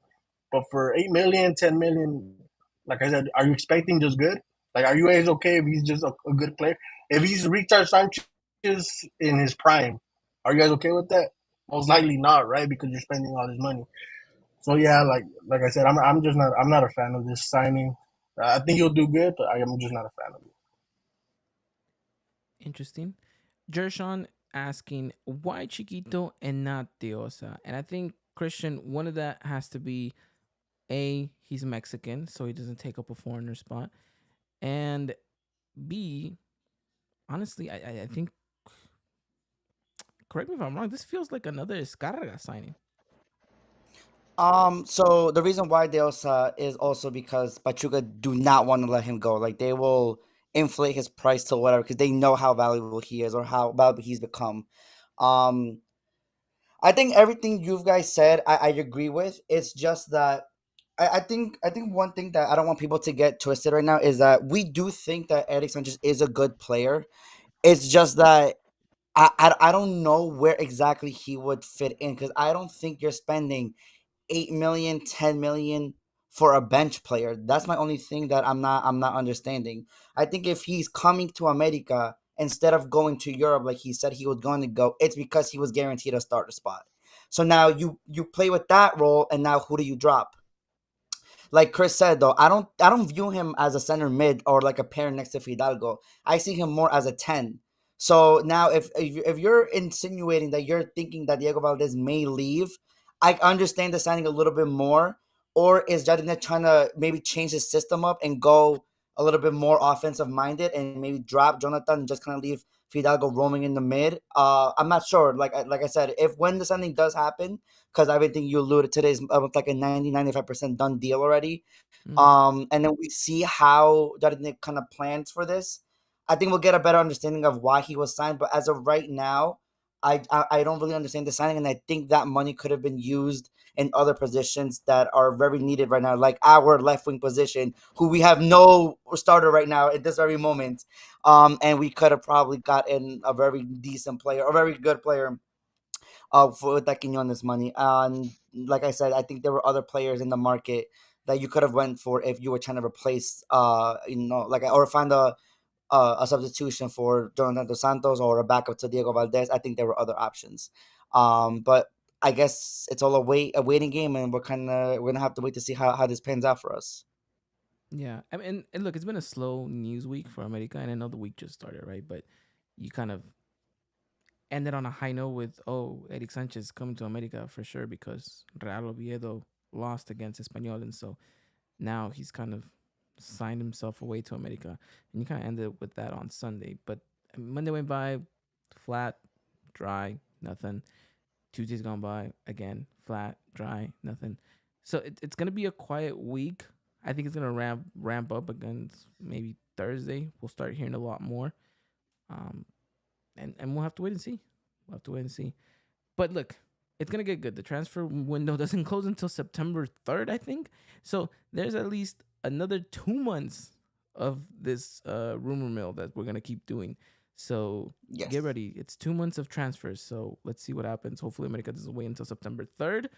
But for 8 million, 10 million, like I said, are you expecting just good? Like, are you guys okay if he's just a good player? If he's Richard Sanchez in his prime, are you guys okay with that? Most likely not, right? Because you're spending all this money. So yeah, like I said, I'm not a fan of this signing. I think he'll do good, but I'm just not a fan of it. Interesting. Jershon asking why Chiquito and not Diosa, and I think Christian, one of that has to be a he's Mexican, so he doesn't take up a foreigner spot, and B, honestly, I think, correct me if I'm wrong, this feels like another Escarga signing. So the reason why Deosa is also because Pachuca do not want to let him go. Like they will inflate his price to whatever because they know how valuable he is or how valuable he's become. Um, I think everything you guys said, I agree with. It's just that I think one thing that I don't want people to get twisted right now is that we do think that Eric Sanchez is a good player. It's just that I don't know where exactly he would fit in because I don't think you're spending 8 million, 10 million for a bench player. That's my only thing that I'm not understanding. I think if he's coming to America instead of going to Europe like he said he was going to go, it's because he was guaranteed a starter spot. So now you play with that role, and now who do you drop? Like Chris said though, I don't view him as a center mid or like a pair next to Fidalgo. I see him more as a 10. So now if you're insinuating that you're thinking that Diego Valdez may leave, I understand the signing a little bit more. Or is Jardine trying to maybe change his system up and go a little bit more offensive minded and maybe drop Jonathan and just kind of leave Fidalgo roaming in the mid? I'm not sure. Like I said, if when the signing does happen, because everything you alluded to is like a 90-95% done deal already. Mm. And then we see how Jardine kind of plans for this. I think we'll get a better understanding of why he was signed. But as of right now, I don't really understand the signing, and I think that money could have been used in other positions that are very needed right now, like our left wing position, who we have no starter right now at this very moment. And we could have probably gotten a very decent player, a very good player for that Quinones money. And like I said, I think there were other players in the market that you could have went for if you were trying to replace, like or find a substitution for Jonathan Dos Santos or a backup to Diego Valdez. I think there were other options. But I guess it's all a waiting game, and we're gonna have to wait to see how this pans out for us. Yeah, I mean, and look, it's been a slow news week for America, and I know the week just started, right? But you kind of ended on a high note with, oh, Eric Sanchez coming to America for sure because Real Oviedo lost against Espanyol, and so now he's kind of signed himself away to America, and you kind of ended with that on Sunday. But Monday went by, flat, dry, nothing. Tuesday's gone by again, flat, dry, nothing. So it's gonna be a quiet week. I think it's gonna ramp up again. Maybe Thursday we'll start hearing a lot more. Um, and we'll have to wait and see. We'll have to wait and see. But look, it's gonna get good. The transfer window doesn't close until September 3rd, I think. So there's at least another 2 months of this rumor mill that we're gonna keep doing. So Yes. get ready. It's 2 months of transfers. So let's see what happens. Hopefully, America doesn't wait until September 3rd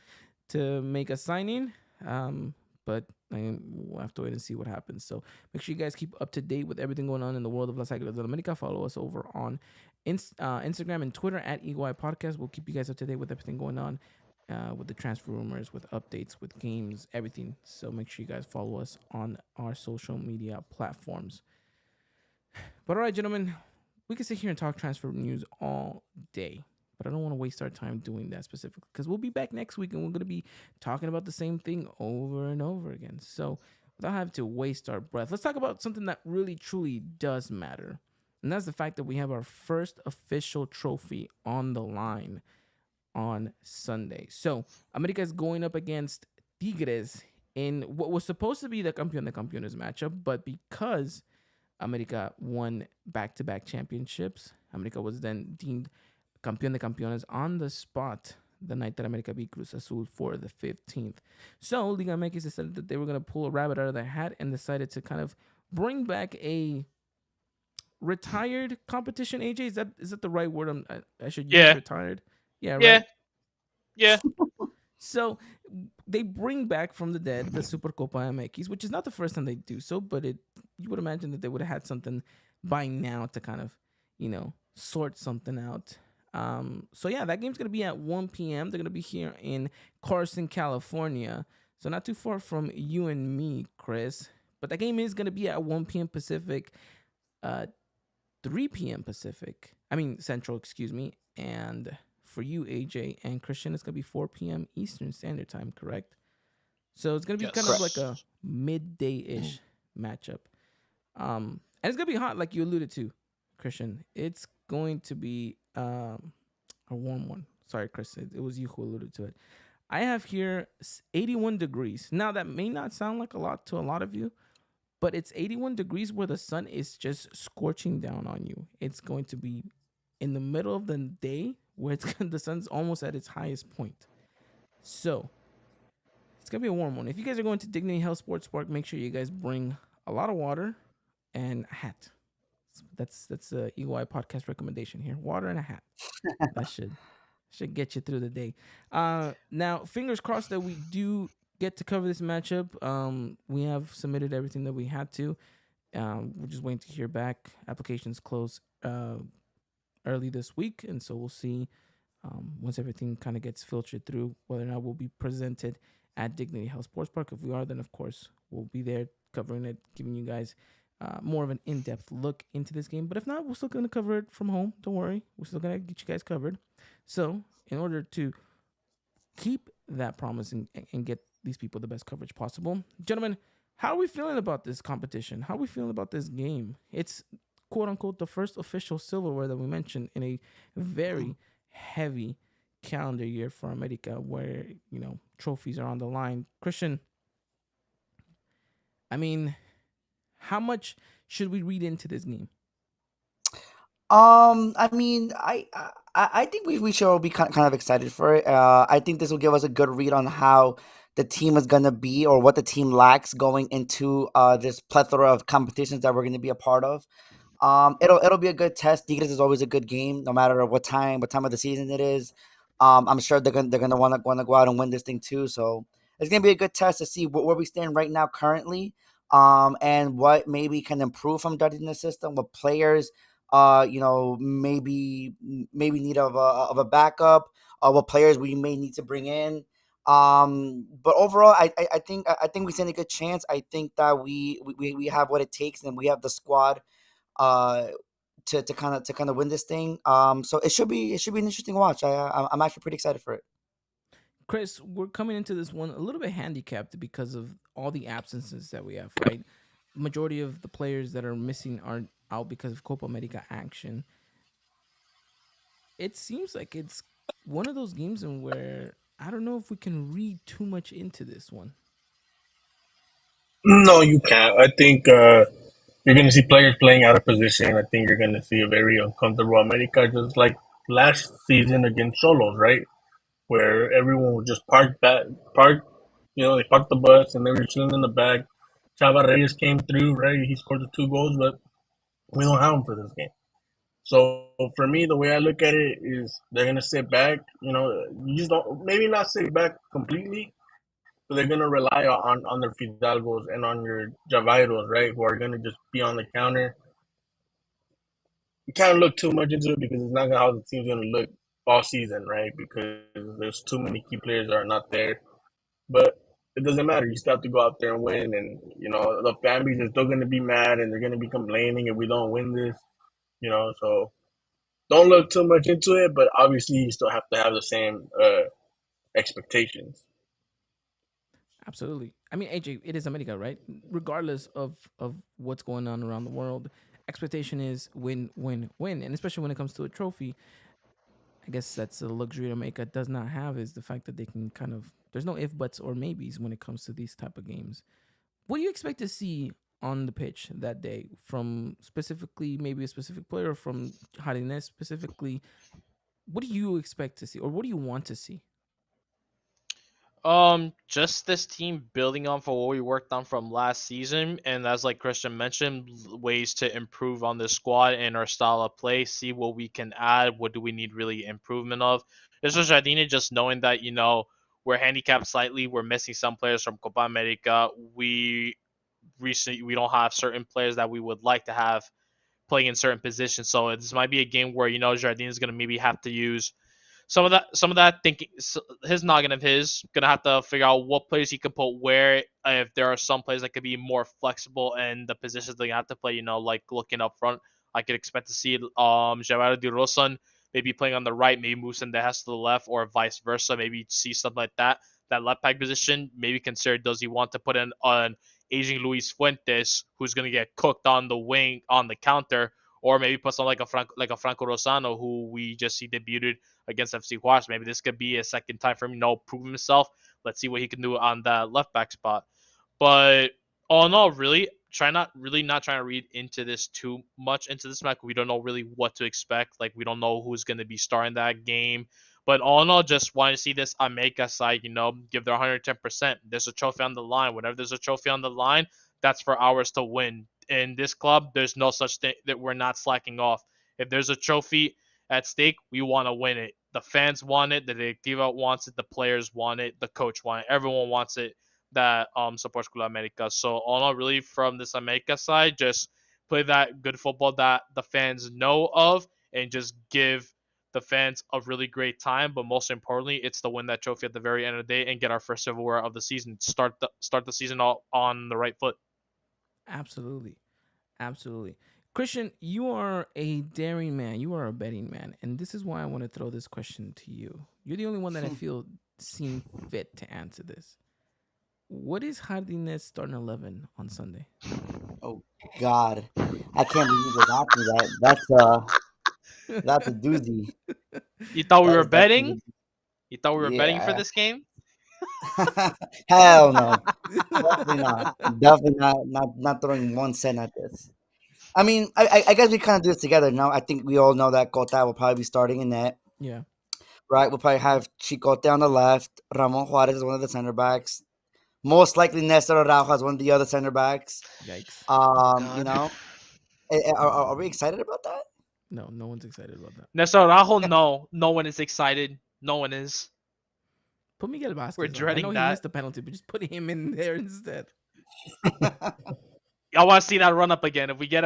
to make a signing. But we'll have to wait and see what happens. So make sure you guys keep up to date with everything going on in the world of Las Águilas del America. Follow us over on Instagram and Twitter at EagleEye Podcast. We'll keep you guys up to date with everything going on, with the transfer rumors, with updates, with games, everything. So make sure you guys follow us on our social media platforms. But all right, gentlemen, we can sit here and talk transfer news all day, but I don't want to waste our time doing that specifically because we'll be back next week and we're going to be talking about the same thing over and over again. So without having to waste our breath, let's talk about something that really truly does matter. And that's the fact that we have our first official trophy on the line on Sunday. So America is going up against Tigres in what was supposed to be the Campeón de Campeones matchup, but because America won back-to-back championships, America was then deemed Campeón de Campeones on the spot the night that America beat Cruz Azul for the 15th. So Liga MX decided that they were going to pull a rabbit out of their hat and decided to kind of bring back a retired competition. AJ, is that the right word I should use? Yeah, Retired. Yeah, yeah, right. yeah. So they bring back from the dead the Supercopa MX, which is not the first time they do so, but you would imagine that they would have had something by now to kind of, sort something out. So yeah, that game's gonna be at 1 p.m. They're gonna be here in Carson, California, so not too far from you and me, Chris. But that game is gonna be at 1 p.m. Pacific, uh, 3 p.m. Pacific. I mean Central, excuse me. And for you, AJ and Christian, it's gonna be 4 p.m. Eastern Standard Time, correct? So it's gonna be kind of Yes. like a midday-ish matchup. And it's gonna be hot, like you alluded to, Christian. It's going to be a warm one. Sorry, Chris, it was you who alluded to it. I have here 81 degrees. Now that may not sound like a lot to a lot of you, but it's 81 degrees where the sun is just scorching down on you. It's going to be in the middle of the day where the sun's almost at its highest point. So it's gonna be a warm one. If you guys are going to Dignity Health Sports Park, make sure you guys bring a lot of water and a hat. That's a Eagle Eye podcast recommendation here. Water and a hat. That should get you through the day. Now fingers crossed that we do get to cover this matchup. We have submitted everything that we had to. We're just waiting to hear back. Applications close early this week, and so we'll see once everything kind of gets filtered through whether or not we'll be presented at Dignity Health Sports Park. If we are, then of course we'll be there covering it, giving you guys more of an in-depth look into this game. But if not, we're still going to cover it from home. Don't worry, we're still going to get you guys covered. So in order to keep that promise and get these people the best coverage possible, gentlemen, how are we feeling about this competition? How are we feeling about this game? It's quote unquote the first official silverware that we mentioned in a very heavy calendar year for America, where trophies are on the line. Christian, I mean, how much should we read into this game? I mean, I think we should all be kind of excited for it. I think this will give us a good read on how the team is gonna be or what the team lacks going into this plethora of competitions that we're gonna be a part of. It'll be a good test. Tigres is always a good game, no matter what time of the season it is. I'm sure they're gonna want to go out and win this thing too. So it's gonna be a good test to see where we stand right now currently. And what maybe can improve from Dudley in the system. What players, maybe need of a backup. What players we may need to bring in. But overall, I think we stand a good chance. I think that we have what it takes, and we have the squad uh to kind of win this thing. So it should be an interesting watch. I'm actually pretty excited for it. Chris, we're coming into this one a little bit handicapped because of all the absences that we have, right? Majority of the players that are missing are out because of Copa America action. It seems like it's one of those games in where I don't know if we can read too much into this one. No, you can't. I think you're going to see players playing out of position. I think you're going to see a very uncomfortable America, just like last season against Solos, right? Where everyone would just they parked the bus and they were chilling in the back. Chava Reyes came through, right? He scored the 2 goals, but we don't have him for this game. So for me, the way I look at it is they're gonna sit back. You just don't maybe not sit back completely, but they're gonna rely on their Fidalgos and on your Javairos, right? Who are gonna just be on the counter. You can't look too much into it because it's not how the team's gonna look all season, right? Because there's too many key players that are not there. But it doesn't matter. You still have to go out there and win, and the fan base is still gonna be mad and they're gonna be complaining if we don't win this. So don't look too much into it, but obviously you still have to have the same expectations. Absolutely. I mean, AJ, it is America, right? Regardless of what's going on around the world, expectation is win, win, win, and especially when it comes to a trophy. I guess that's a luxury America does not have is the fact that they can kind of there's no if buts or maybes when it comes to these type of games. What do you expect to see on the pitch that day from specifically maybe a specific player from Juarez specifically? What do you expect to see or what do you want to see? Just this team building on for what we worked on from last season, and as like Christian mentioned, ways to improve on this squad and our style of play. See what we can add. What do we need really improvement of? This was Jardine just knowing that we're handicapped slightly. We're missing some players from Copa America. We don't have certain players that we would like to have playing in certain positions. So this might be a game where Jardine is gonna maybe have to use some of that thinking. His noggin of his gonna have to figure out what players he can put where. If there are some players that could be more flexible in the positions they have to play, like looking up front, I could expect to see Gerardo Di Rosan maybe playing on the right, maybe move Sendejas to the left, or vice versa. Maybe see something like that. That left back position, maybe consider, does he want to put in an aging Luis Fuentes who's gonna get cooked on the wing on the counter, or maybe put someone like a Franco Rosano who we just see debuted against FC Juarez. Maybe this could be a second time for him, prove himself. Let's see what he can do on that left back spot. But all in all, really not trying to read into this too much into this match. We don't know really what to expect. Like, we don't know who's going to be starting that game. But all in all, just want to see this América side, give their 110%. There's a trophy on the line. Whenever there's a trophy on the line, that's for ours to win. In this club, there's no such thing that we're not slacking off. If there's a trophy at stake, we want to win it. The fans want it. The directiva wants it. The players want it. The coach wants it. Everyone wants it that supports Club America. So all in all, really, from this America side, just play that good football that the fans know of, and just give the fans a really great time. But most importantly, it's to win that trophy at the very end of the day and get our first silverware of the season. Start the season all on the right foot. Absolutely. Absolutely. Christian, you are a daring man. You are a betting man. And this is why I want to throw this question to you. You're the only one that I feel seem fit to answer this. What is Jardinez starting 11 on Sunday? Oh, God. I can't believe you just asked me that. That's a doozy. You thought we That were is betting? definitely- You thought we were betting for Yeah. this game? Hell no. Definitely not. Definitely not throwing 1 cent at this. I mean, I guess we kind of do this together now. I think we all know that Cota will probably be starting in net. Yeah. Right? We'll probably have Chicote on the left. Ramon Juarez is one of the center backs. Most likely Nestor Araujo is one of the other center backs. Yikes. Are we excited about that? No one's excited about that. Nestor Araujo, no one is excited. No one is. Put Miguel Vasquez. We're dreading I know that. he missed the penalty, but just put him in there instead. I want to see that run up again. If we go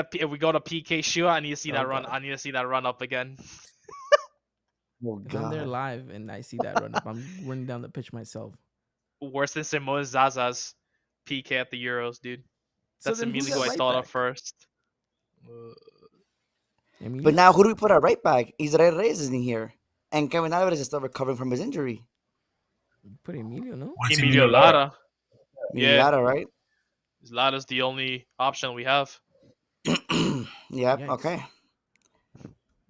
to PK Shua, I need to see that run. God. I need to see that run up again. Oh, If I'm there God. live and I see that run up, I'm running down the pitch myself. Worse than Simone Zaza's PK at the Euros, dude. That's then who's immediately who at I right thought back? of first. Emilio? But now, who do we put at right back? Israel Reyes isn't here. And Kevin Alvarez is still recovering from his injury. Put Emilio, no? What's Emilio Lara. Yeah. Lara, right? Lara's the only option we have. Yep. Yikes. Okay.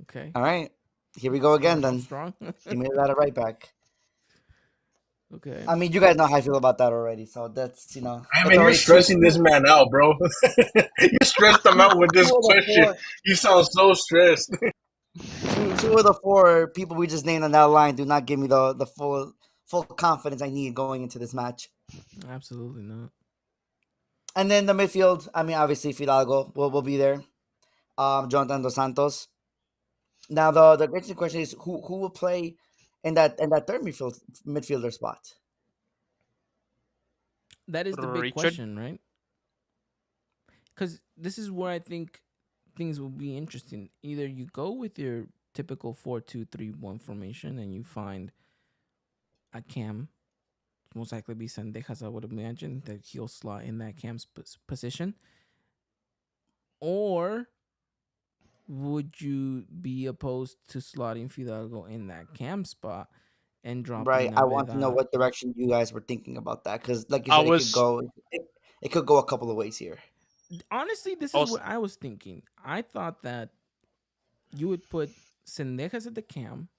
Okay. All right. Here we go again, How then. strong? He made that a right back. Okay. I mean, you guys know how I feel about that already. So that's, I it's mean, you're already stressing this man out, bro. You stressed him out with this Two of the question. four- You sound so stressed. two of the 4 people we just named on that line do not give me the full confidence I need going into this match. Absolutely not. And then the midfield, I mean, obviously Fidalgo will be there. Jonathan Dos Santos. Now the great question is who will play in that third midfielder spot? That is the big Richard? question, right? Because this is where I think things will be interesting. Either you go with your typical 4-2-3-1 formation and you find a cam, most likely be Sendejas, I would imagine, that he'll slot in that cam's position. Or would you be opposed to slotting Fidalgo in that cam spot and dropping Right. I want to know Naveda? what direction you guys were thinking about that, because like you said, it could go a couple of ways here. Honestly, this Also- is what I was thinking. I thought that you would put Sendejas at the cam,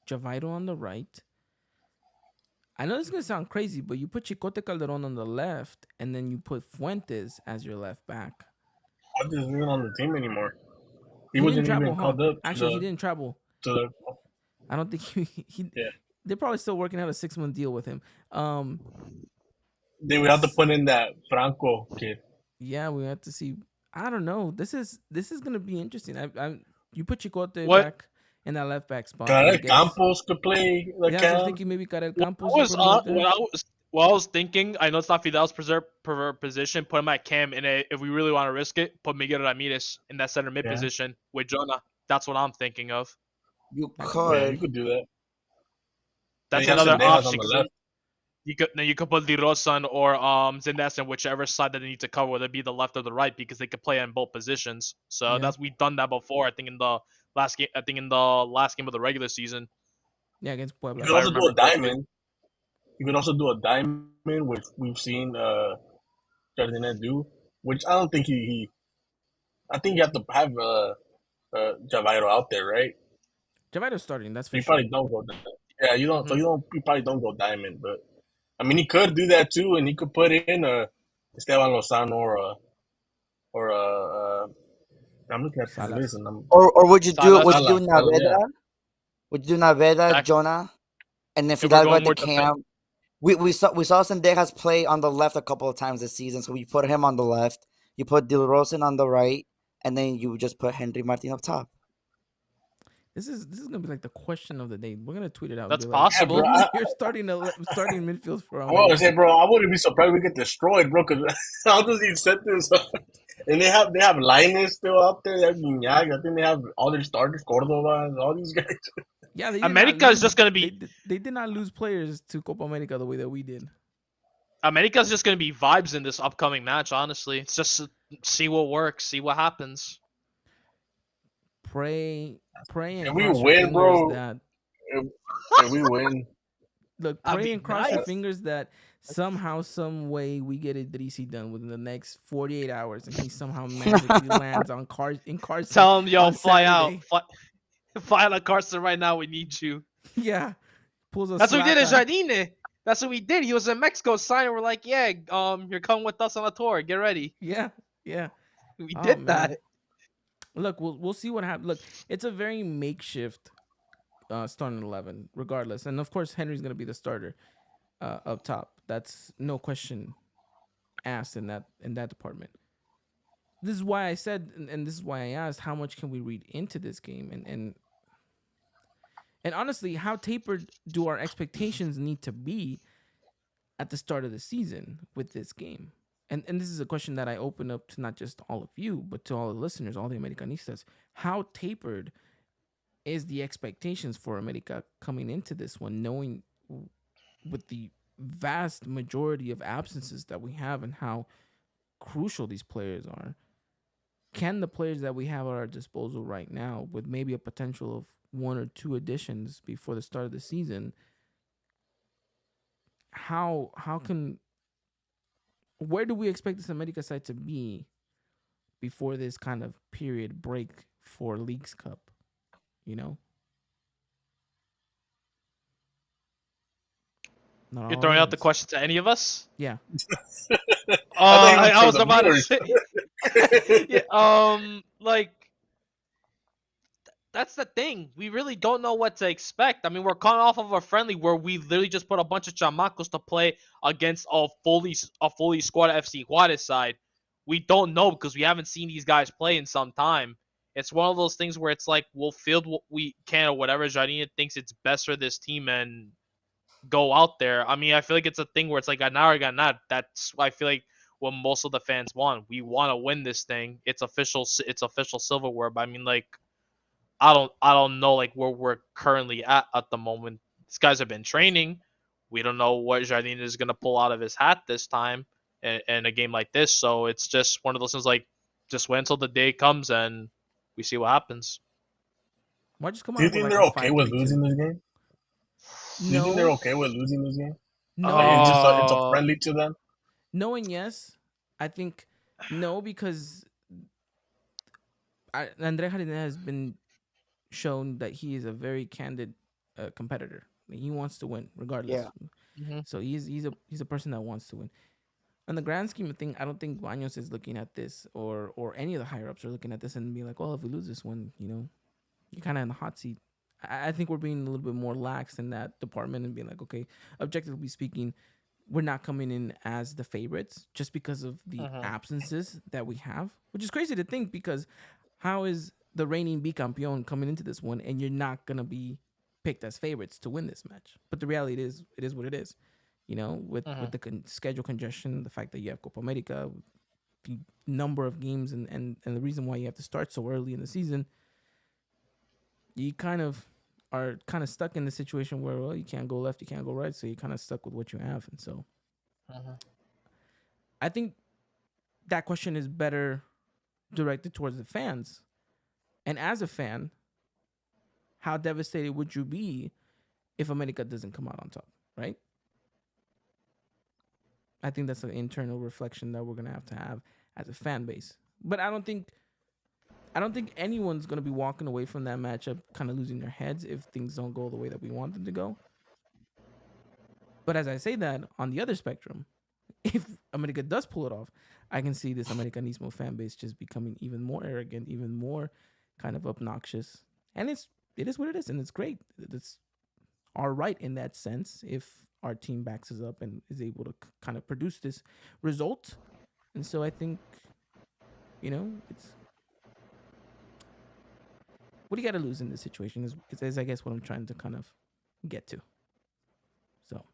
Javairo on the right. I know this is going to sound crazy, but you put Chicote Calderon on the left, and then you put Fuentes as your left back. Fuentes isn't even on the team anymore. He He wasn't didn't even travel, called up. Actually, he didn't travel. To the, I don't think he Yeah. they're probably still working out a 6-month deal with him. They would have to put in that Franco kid. Yeah, we have to see. I don't know. This is gonna be interesting. You put Chicote What back in that left back spot, and I Karel guess Campos could play the yeah. So I was cam. thinking maybe Karel what Campos. I You was put him right there. what I was thinking. I know it's not Fidel's preferred position. Put him at Cam, and if we really want to risk it, put Miguel Ramirez in that center mid Yeah. position with Jonah. That's what I'm thinking of. You That Yeah, you could. could do that. That's Then you have another Sendejas on option. the 'Cause left. you could put Lirosan or Zendes in whichever side that they need to cover, whether it be the left or the right, because they could play in both positions. So Yeah. we've done that before. I think in the last game. I think in the last game of the regular season. Yeah, against You Puebla. could I also do remember a correctly. diamond. You could also do a diamond, which we've seen Jardine do. Which I don't think he I think you have to have Javairo out there, right? Javairo's starting. That's So for you sure. probably don't go. Yeah, you don't. So Hmm. you probably don't go diamond. But I mean, he could do that too, and he could put in Esteban Lozano or I'm looking at this Salas. list and I'm Or would you do Salas. Naveda? yeah. Would you do Naveda, Back Jonah, and then if we're Fidalgo going at the more defense. camp? We saw Sendejas play on the left a couple of times this season, so we put him on the left. You put Dilrosen on the right, and then you just put Henry Martin up top. This is gonna be like the question of the day. We're gonna tweet it out. That's And be like, Yeah, bro. possible. Who's your starting midfield for I want to America? say, bro, I wouldn't be surprised if we get destroyed, bro. Because how does he set this up? And they have Linus still out there. They have Guiñac. I think they have all their starters, Cordova, and all these guys. Yeah, they did America not is lose. just gonna be They did not lose players to Copa America the way that we did. America's just gonna be vibes in this upcoming match. Honestly, it's just see what works, see what happens. Pray and If we cross your win, fingers bro, that if we win, look. That'd Pray be and cross your nice. fingers that somehow, some way, we get Idrisi done within the next 48 hours, and he somehow magically lands in Carson. Tell him, yo, on fly Saturday. out, fly out of Carson right now. We need you. Yeah, pulls a That's what we did in Zlatan. Jardine. That's what we did. He was in Mexico signing. We're like, yeah, you're coming with us on a tour. Get ready. Yeah. We Oh, did man. that. Look, we'll see what happens. Look, it's a very makeshift starting 11, regardless, and of course Henry's gonna be the starter up top. That's no question asked in that department. This is why I said, and this is why I asked, how much can we read into this game, and honestly, how tapered do our expectations need to be at the start of the season with this game? And this is a question that I open up to not just all of you, but to all the listeners, all the Americanistas. How tapered is the expectations for America coming into this one, knowing with the vast majority of absences that we have and how crucial these players are? Can the players that we have at our disposal right now, with maybe a potential of 1 or 2 additions before the start of the season, where do we expect this America side to be before this kind of period break for Leagues Cup? You know? Not You're all throwing out the hands. question to any of us? Yeah. I for was the about to viewers. say. Yeah, like that's the thing. We really don't know what to expect. I mean, we're coming off of a friendly where we literally just put a bunch of chamacos to play against a fully squad FC Juarez side. We don't know because we haven't seen these guys play in some time. It's one of those things where it's like we'll field what we can or whatever Jardine thinks it's best for this team and go out there. I mean, I feel like it's a thing where it's like ganar or ganar. That's I feel like what most of the fans want. We want to win this thing. It's official. It's official silverware. But I mean, like, I don't know like where we're currently at the moment. These guys have been training. We don't know what Jardine is gonna pull out of his hat this time in a game like this. So it's just one of those things like just wait until the day comes and we see what happens. Why just come Do you out with think like they're a okay with 5-3-2? losing this game? Do you think they're No, okay with losing this game? no. Like, it's a friendly to them. No and yes. I think no, because Andre Jardine has been shown that he is a very candid competitor. He wants to win regardless. Yeah. Mhm. So he's a person that wants to win. In the grand scheme of things, I don't think Baños is looking at this or any of the higher ups are looking at this and being like, well, if we lose this one, you're kind of in the hot seat. I think we're being a little bit more lax in that department and being like, okay, objectively speaking, we're not coming in as the favorites just because of the Mhm. absences that we have, which is crazy to think because how is the reigning bicampeon coming into this one and you're not gonna be picked as favorites to win this match? But the reality is, it is what it is. You know, with Mhm. the schedule congestion, the fact that you have Copa America, the number of games, and the reason why you have to start so early in the season, you kind of are kind of stuck in the situation where, well, you can't go left, you can't go right, so you're kind of stuck with what you have. And so Mhm. I think that question is better directed towards the fans. And as a fan, how devastated would you be if America doesn't come out on top, right? I think that's an internal reflection that we're gonna have as a fan base. But I don't think anyone's gonna be walking away from that matchup kind of losing their heads if things don't go the way that we want them to go. But as I say that, on the other spectrum, if America does pull it off, I can see this Americanismo fan base just becoming even more arrogant, even more kind of obnoxious. And it is what it is, and it's great. It's our right in that sense if our team backs us up and is able to kind of produce this result. And so I think, it's what do you got to lose in this situation is I guess what I'm trying to kind of get to. So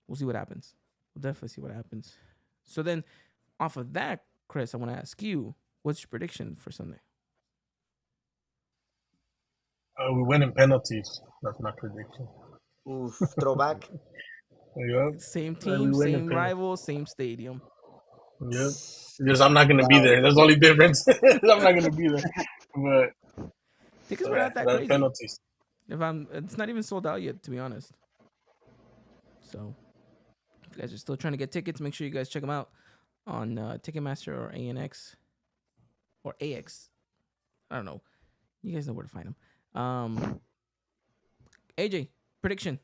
we'll see what happens. We'll definitely see what happens. So then, off of that, Chris, I want to ask you, what's your prediction for Sunday? We win in penalties. That's my prediction. Oof, throwback. Yep. Same We team, win in same penalties. rival, same stadium. Yep. Just I'm not gonna be Well, there. That's the only difference. I'm not gonna be there. But Tickets were not that that's crazy. penalties. It's not even sold out yet, to be honest. So, if you guys are still trying to get tickets, make sure you guys check them out on Ticketmaster or ANX or AX. I don't know. You guys know where to find them. AJ, prediction.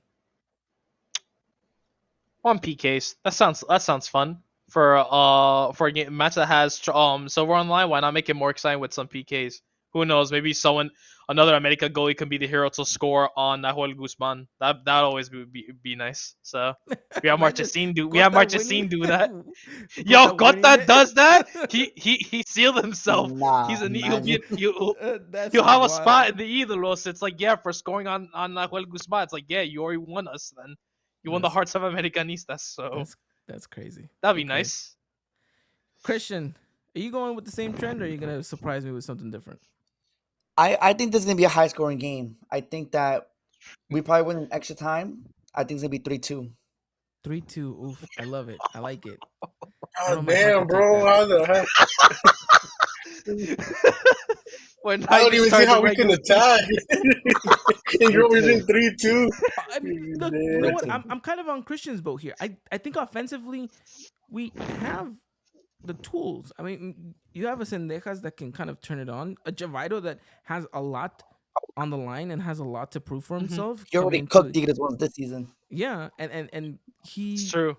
On PKs. That sounds fun for a match that has silver on the line. Why not make it more exciting with some PKs? Who knows? Maybe another America goalie can be the hero to score on Nahuel Guzman. That always be nice. So we have Imagine Cota Marchesín winning. do that. Yo, Cota winning Gota it. does that. He sealed himself. nah, imagine. That's He'll have a spot in wild. the Ídolos. It's like, yeah, for scoring on Nahuel Guzman. It's like, yeah, you already won us then. You won the That's hearts of Americanistas, so that's that's crazy. that'd be Okay, nice. Christian, are you going with the same trend, or are you gonna surprise me with something different? I think this is gonna be a high scoring game. I think that we probably win in extra time. I think it's gonna be 3-2. 3-2. Oof, I love it. I like it. I don't know. God My heart damn, could take bro. that. How the heck? When I I don't just even see started the how we can regular attack. And you're always in 3-2. 3-2. I mean, look, you know what? 3-2. I'm kind of on Christian's boat here. I think offensively, we have the tools. I mean, you have a Sendejas that can kind of turn it on, a Javaido that has a lot on the line and has a lot to prove for Mhm. himself He coming already into cooked Tigres once this season. yeah, and It's he, true.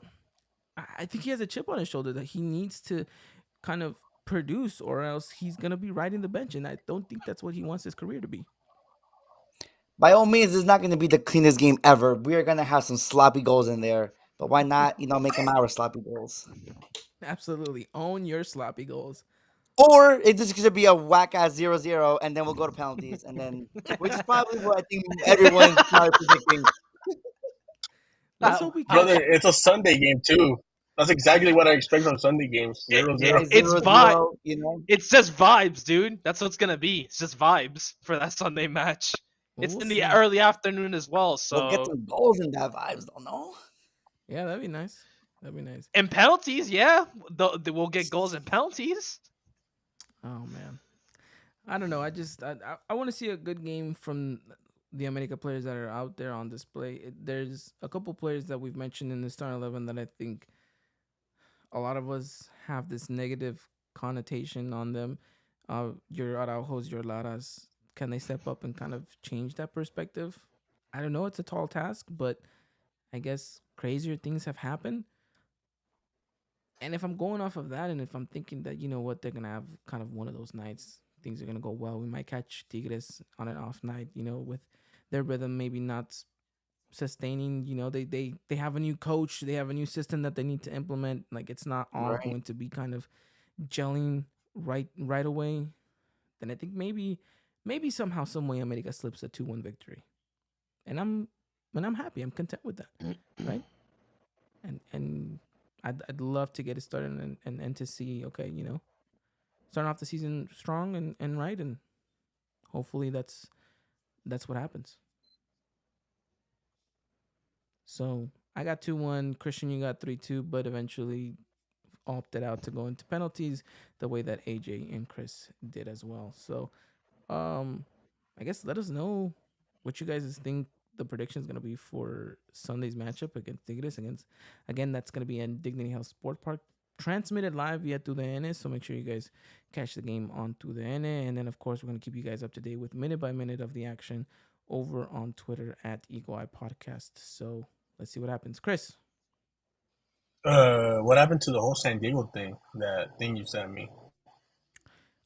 I think he has a chip on his shoulder that he needs to kind of produce, or else he's gonna be riding the bench, and I don't think that's what he wants his career to be. By all means, it's not going to be the cleanest game ever. We are going to have some sloppy goals in there. But why not, make them our sloppy goals? Absolutely, own your sloppy goals. Or it's just going to be a whack ass 0-0, and then we'll go to penalties, and then which is probably what I think everyone's probably predicting. Let's hope we Brother, catch. it's a Sunday game, too. That's exactly what I expect from Sunday games. 0-0. Yeah, It's 0-0. It's just vibes, dude. That's what it's gonna be. It's just vibes for that Sunday match. Well, It's we'll in the see. early afternoon as well. We'll get So some goals in that vibes, don't know. Yeah, that'd be nice. That'd be nice. and penalties, yeah, we'll get goals and penalties. Oh man, I don't know. I want to see a good game from the America players that are out there on display. There's a couple players that we've mentioned in the starting 11 that I think a lot of us have this negative connotation on them. Your Araujos, your Laras, can they step up and kind of change that perspective? I don't know. It's a tall task, but I guess crazier things have happened. And if I'm going off of that, and if I'm thinking that, you know what, they're going to have kind of one of those nights, things are going to go well. We might catch Tigres on an off night, with their rhythm maybe not sustaining. They have a new coach, they have a new system that they need to implement. Like it's not all Right. going to be kind of gelling right away. Then I think maybe somehow some way America slips a 2-1 victory, and I'm happy. I'm content with that, right? And I'd love to get it started and to see, okay, starting off the season strong and right, and hopefully that's what happens. So I got 2-1. Christian, you got 3-2, but eventually opted out to go into penalties the way that AJ and Chris did as well. So I guess let us know what you guys think the prediction is going to be for Sunday's matchup against Tigres. Again, that's going to be in Dignity Health Sport Park, transmitted live via TUDN. So make sure you guys catch the game on TUDN. And then, of course, we're going to keep you guys up to date with minute by minute of the action over on Twitter at Eagle Eye Podcast. So let's see what happens. Chris. What happened to the whole San Diego thing? That thing you sent me.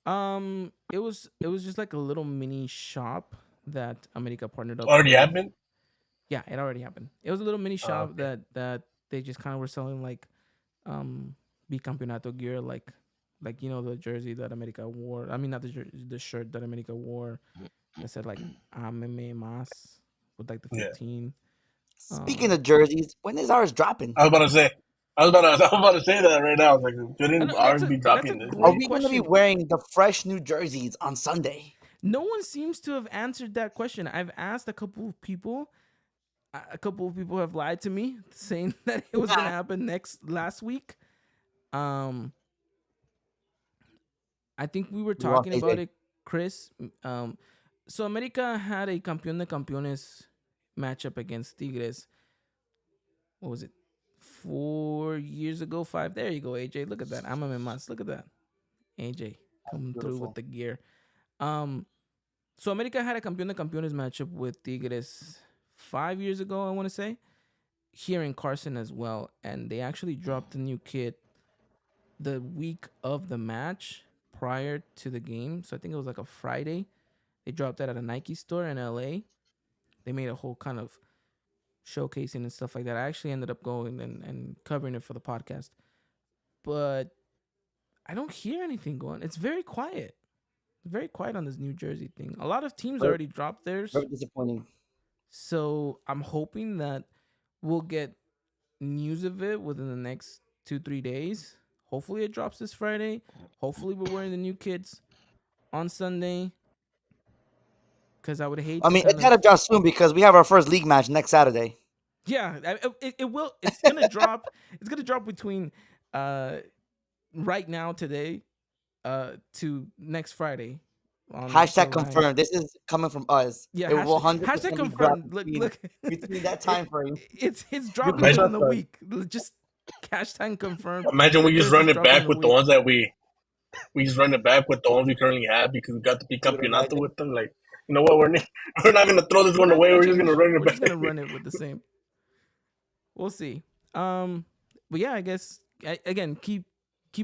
It was just like a little mini shop that America partnered up. Already with. happened? Yeah, it already happened. It was a little mini shop okay. that they just kind of were selling like bicampeonato gear, like the jersey that America wore. I mean, not the shirt that America wore that said like "Ameme Mas" with like the 15. Speaking of jerseys, when is ours dropping? I was about to say that right now. I was like, shouldn't ours be dropping this Are week? we going to be wearing the fresh new jerseys on Sunday? No one seems to have answered that question. I've asked a couple of people. A couple of people have lied to me, saying that it was going to happen last week. I think we were talking about it, Chris. So America had a Campeón de Campeones matchup against Tigres. What was it? 4 years ago, 5. There you go, AJ. Look at that. I'm a mas. Look at that. AJ coming through with the gear. So America had a Campeón de Campeones matchup with Tigres 5 years ago, I want to say, here in Carson as well. And they actually dropped the new kit the week of the match prior to the game. So I think it was like a Friday. They dropped that at a Nike store in LA. They made a whole kind of showcasing and stuff like that. I actually ended up going and covering it for the podcast. But I don't hear anything going. It's very quiet. Very quiet on this New Jersey thing. A lot of teams already dropped theirs. Very disappointing. So I'm hoping that we'll get news of it within the next 2-3 days. Hopefully it drops this Friday. Hopefully we're wearing the new kits on Sunday. Because I would hate. I mean, it gotta drop soon because we have our first league match next Saturday. Yeah, it will. It's gonna drop. It's gonna drop between right now today to next Friday. Hashtag confirmed. This is coming from us. Yeah, it will hashtag confirmed. Look between that time frame. It's dropping within the week. Just hashtag confirmed. Imagine we just run it back with the ones that we just run it back with the ones we currently have because we got the bicampeonato with them. Like, you know what? We're not gonna throw this one away. We're just gonna run it back. We're just gonna run it with the same. We'll see. But yeah, I guess again, keep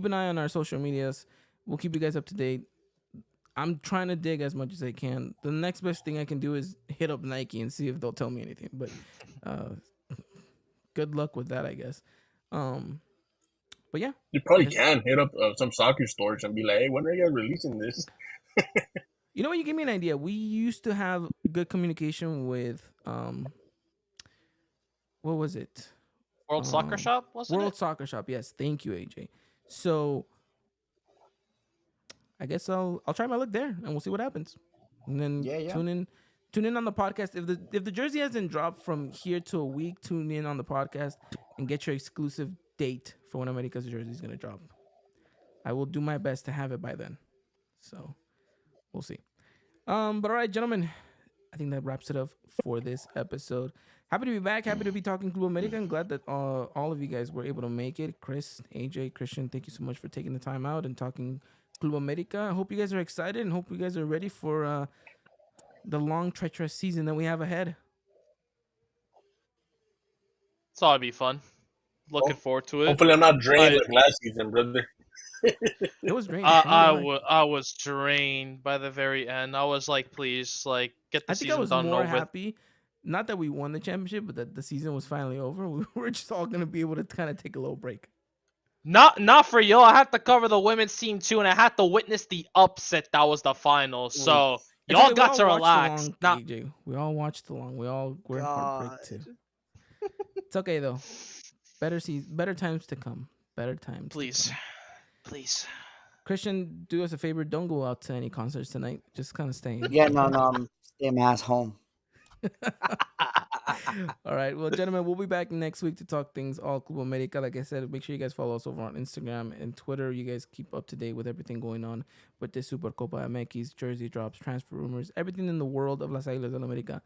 an eye on our social medias. We'll keep you guys up to date. I'm trying to dig as much as I can. The next best thing I can do is hit up Nike and see if they'll tell me anything. But good luck with that, I guess. But yeah, you probably can hit up some soccer stores and be like, "Hey, when are you guys releasing this?" You know what? You gave me an idea. We used to have good communication with what was it? World Soccer Shop, wasn't World it? Soccer Shop. Yes, thank you, AJ. So I guess I'll try my luck there, and we'll see what happens. And then tune in on the podcast. If the jersey hasn't dropped from here to a week, tune in on the podcast and get your exclusive date for when America's jersey is gonna drop. I will do my best to have it by then. So we'll see. But all right, gentlemen, I think that wraps it up for this episode. Happy to be back. Happy to be talking Club America. I'm glad that all of you guys were able to make it. Chris, AJ, Christian, thank you so much for taking the time out and talking Club America. I hope you guys are excited and hope you guys are ready for the long, treacherous season that we have ahead. It's ought to be fun. Looking forward to it. Hopefully I'm not drained like last season, brother. It was draining. I was drained by the very end. I was like, please, like, get the I think I season was done more over. happy, not that we won the championship, but that the season was finally over. We were just all gonna be able to kind of take a little break. Not for you. I had to cover the women's team too, and I had to witness the upset that was the final. So It's y'all okay, got we to all watched relax. along, Not AJ. We all watched along. We all were in heartbreak too. It's okay though. Better times to come. Better times. please, To come. please. Christian, do us a favor. Don't go out to any concerts tonight. Just kind of stay in. Yeah, no, I'm staying my ass home. All right. Well, gentlemen, we'll be back next week to talk things all Club America. Like I said, make sure you guys follow us over on Instagram and Twitter. You guys keep up to date with everything going on with the Supercopa MX, jersey drops, transfer rumors, everything in the world of Las Águilas del América.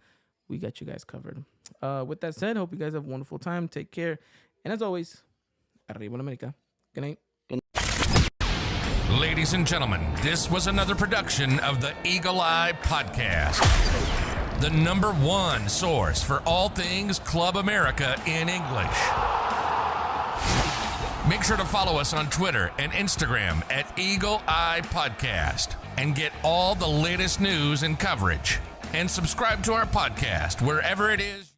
We got you guys covered. With that said, hope you guys have a wonderful time. Take care. And as always, arriba la América. Good night. Ladies and gentlemen, this was another production of the Eagle Eye Podcast, the #1 source for all things Club America in English. Make sure to follow us on Twitter and Instagram at Eagle Eye Podcast and get all the latest news and coverage. And subscribe to our podcast wherever it is.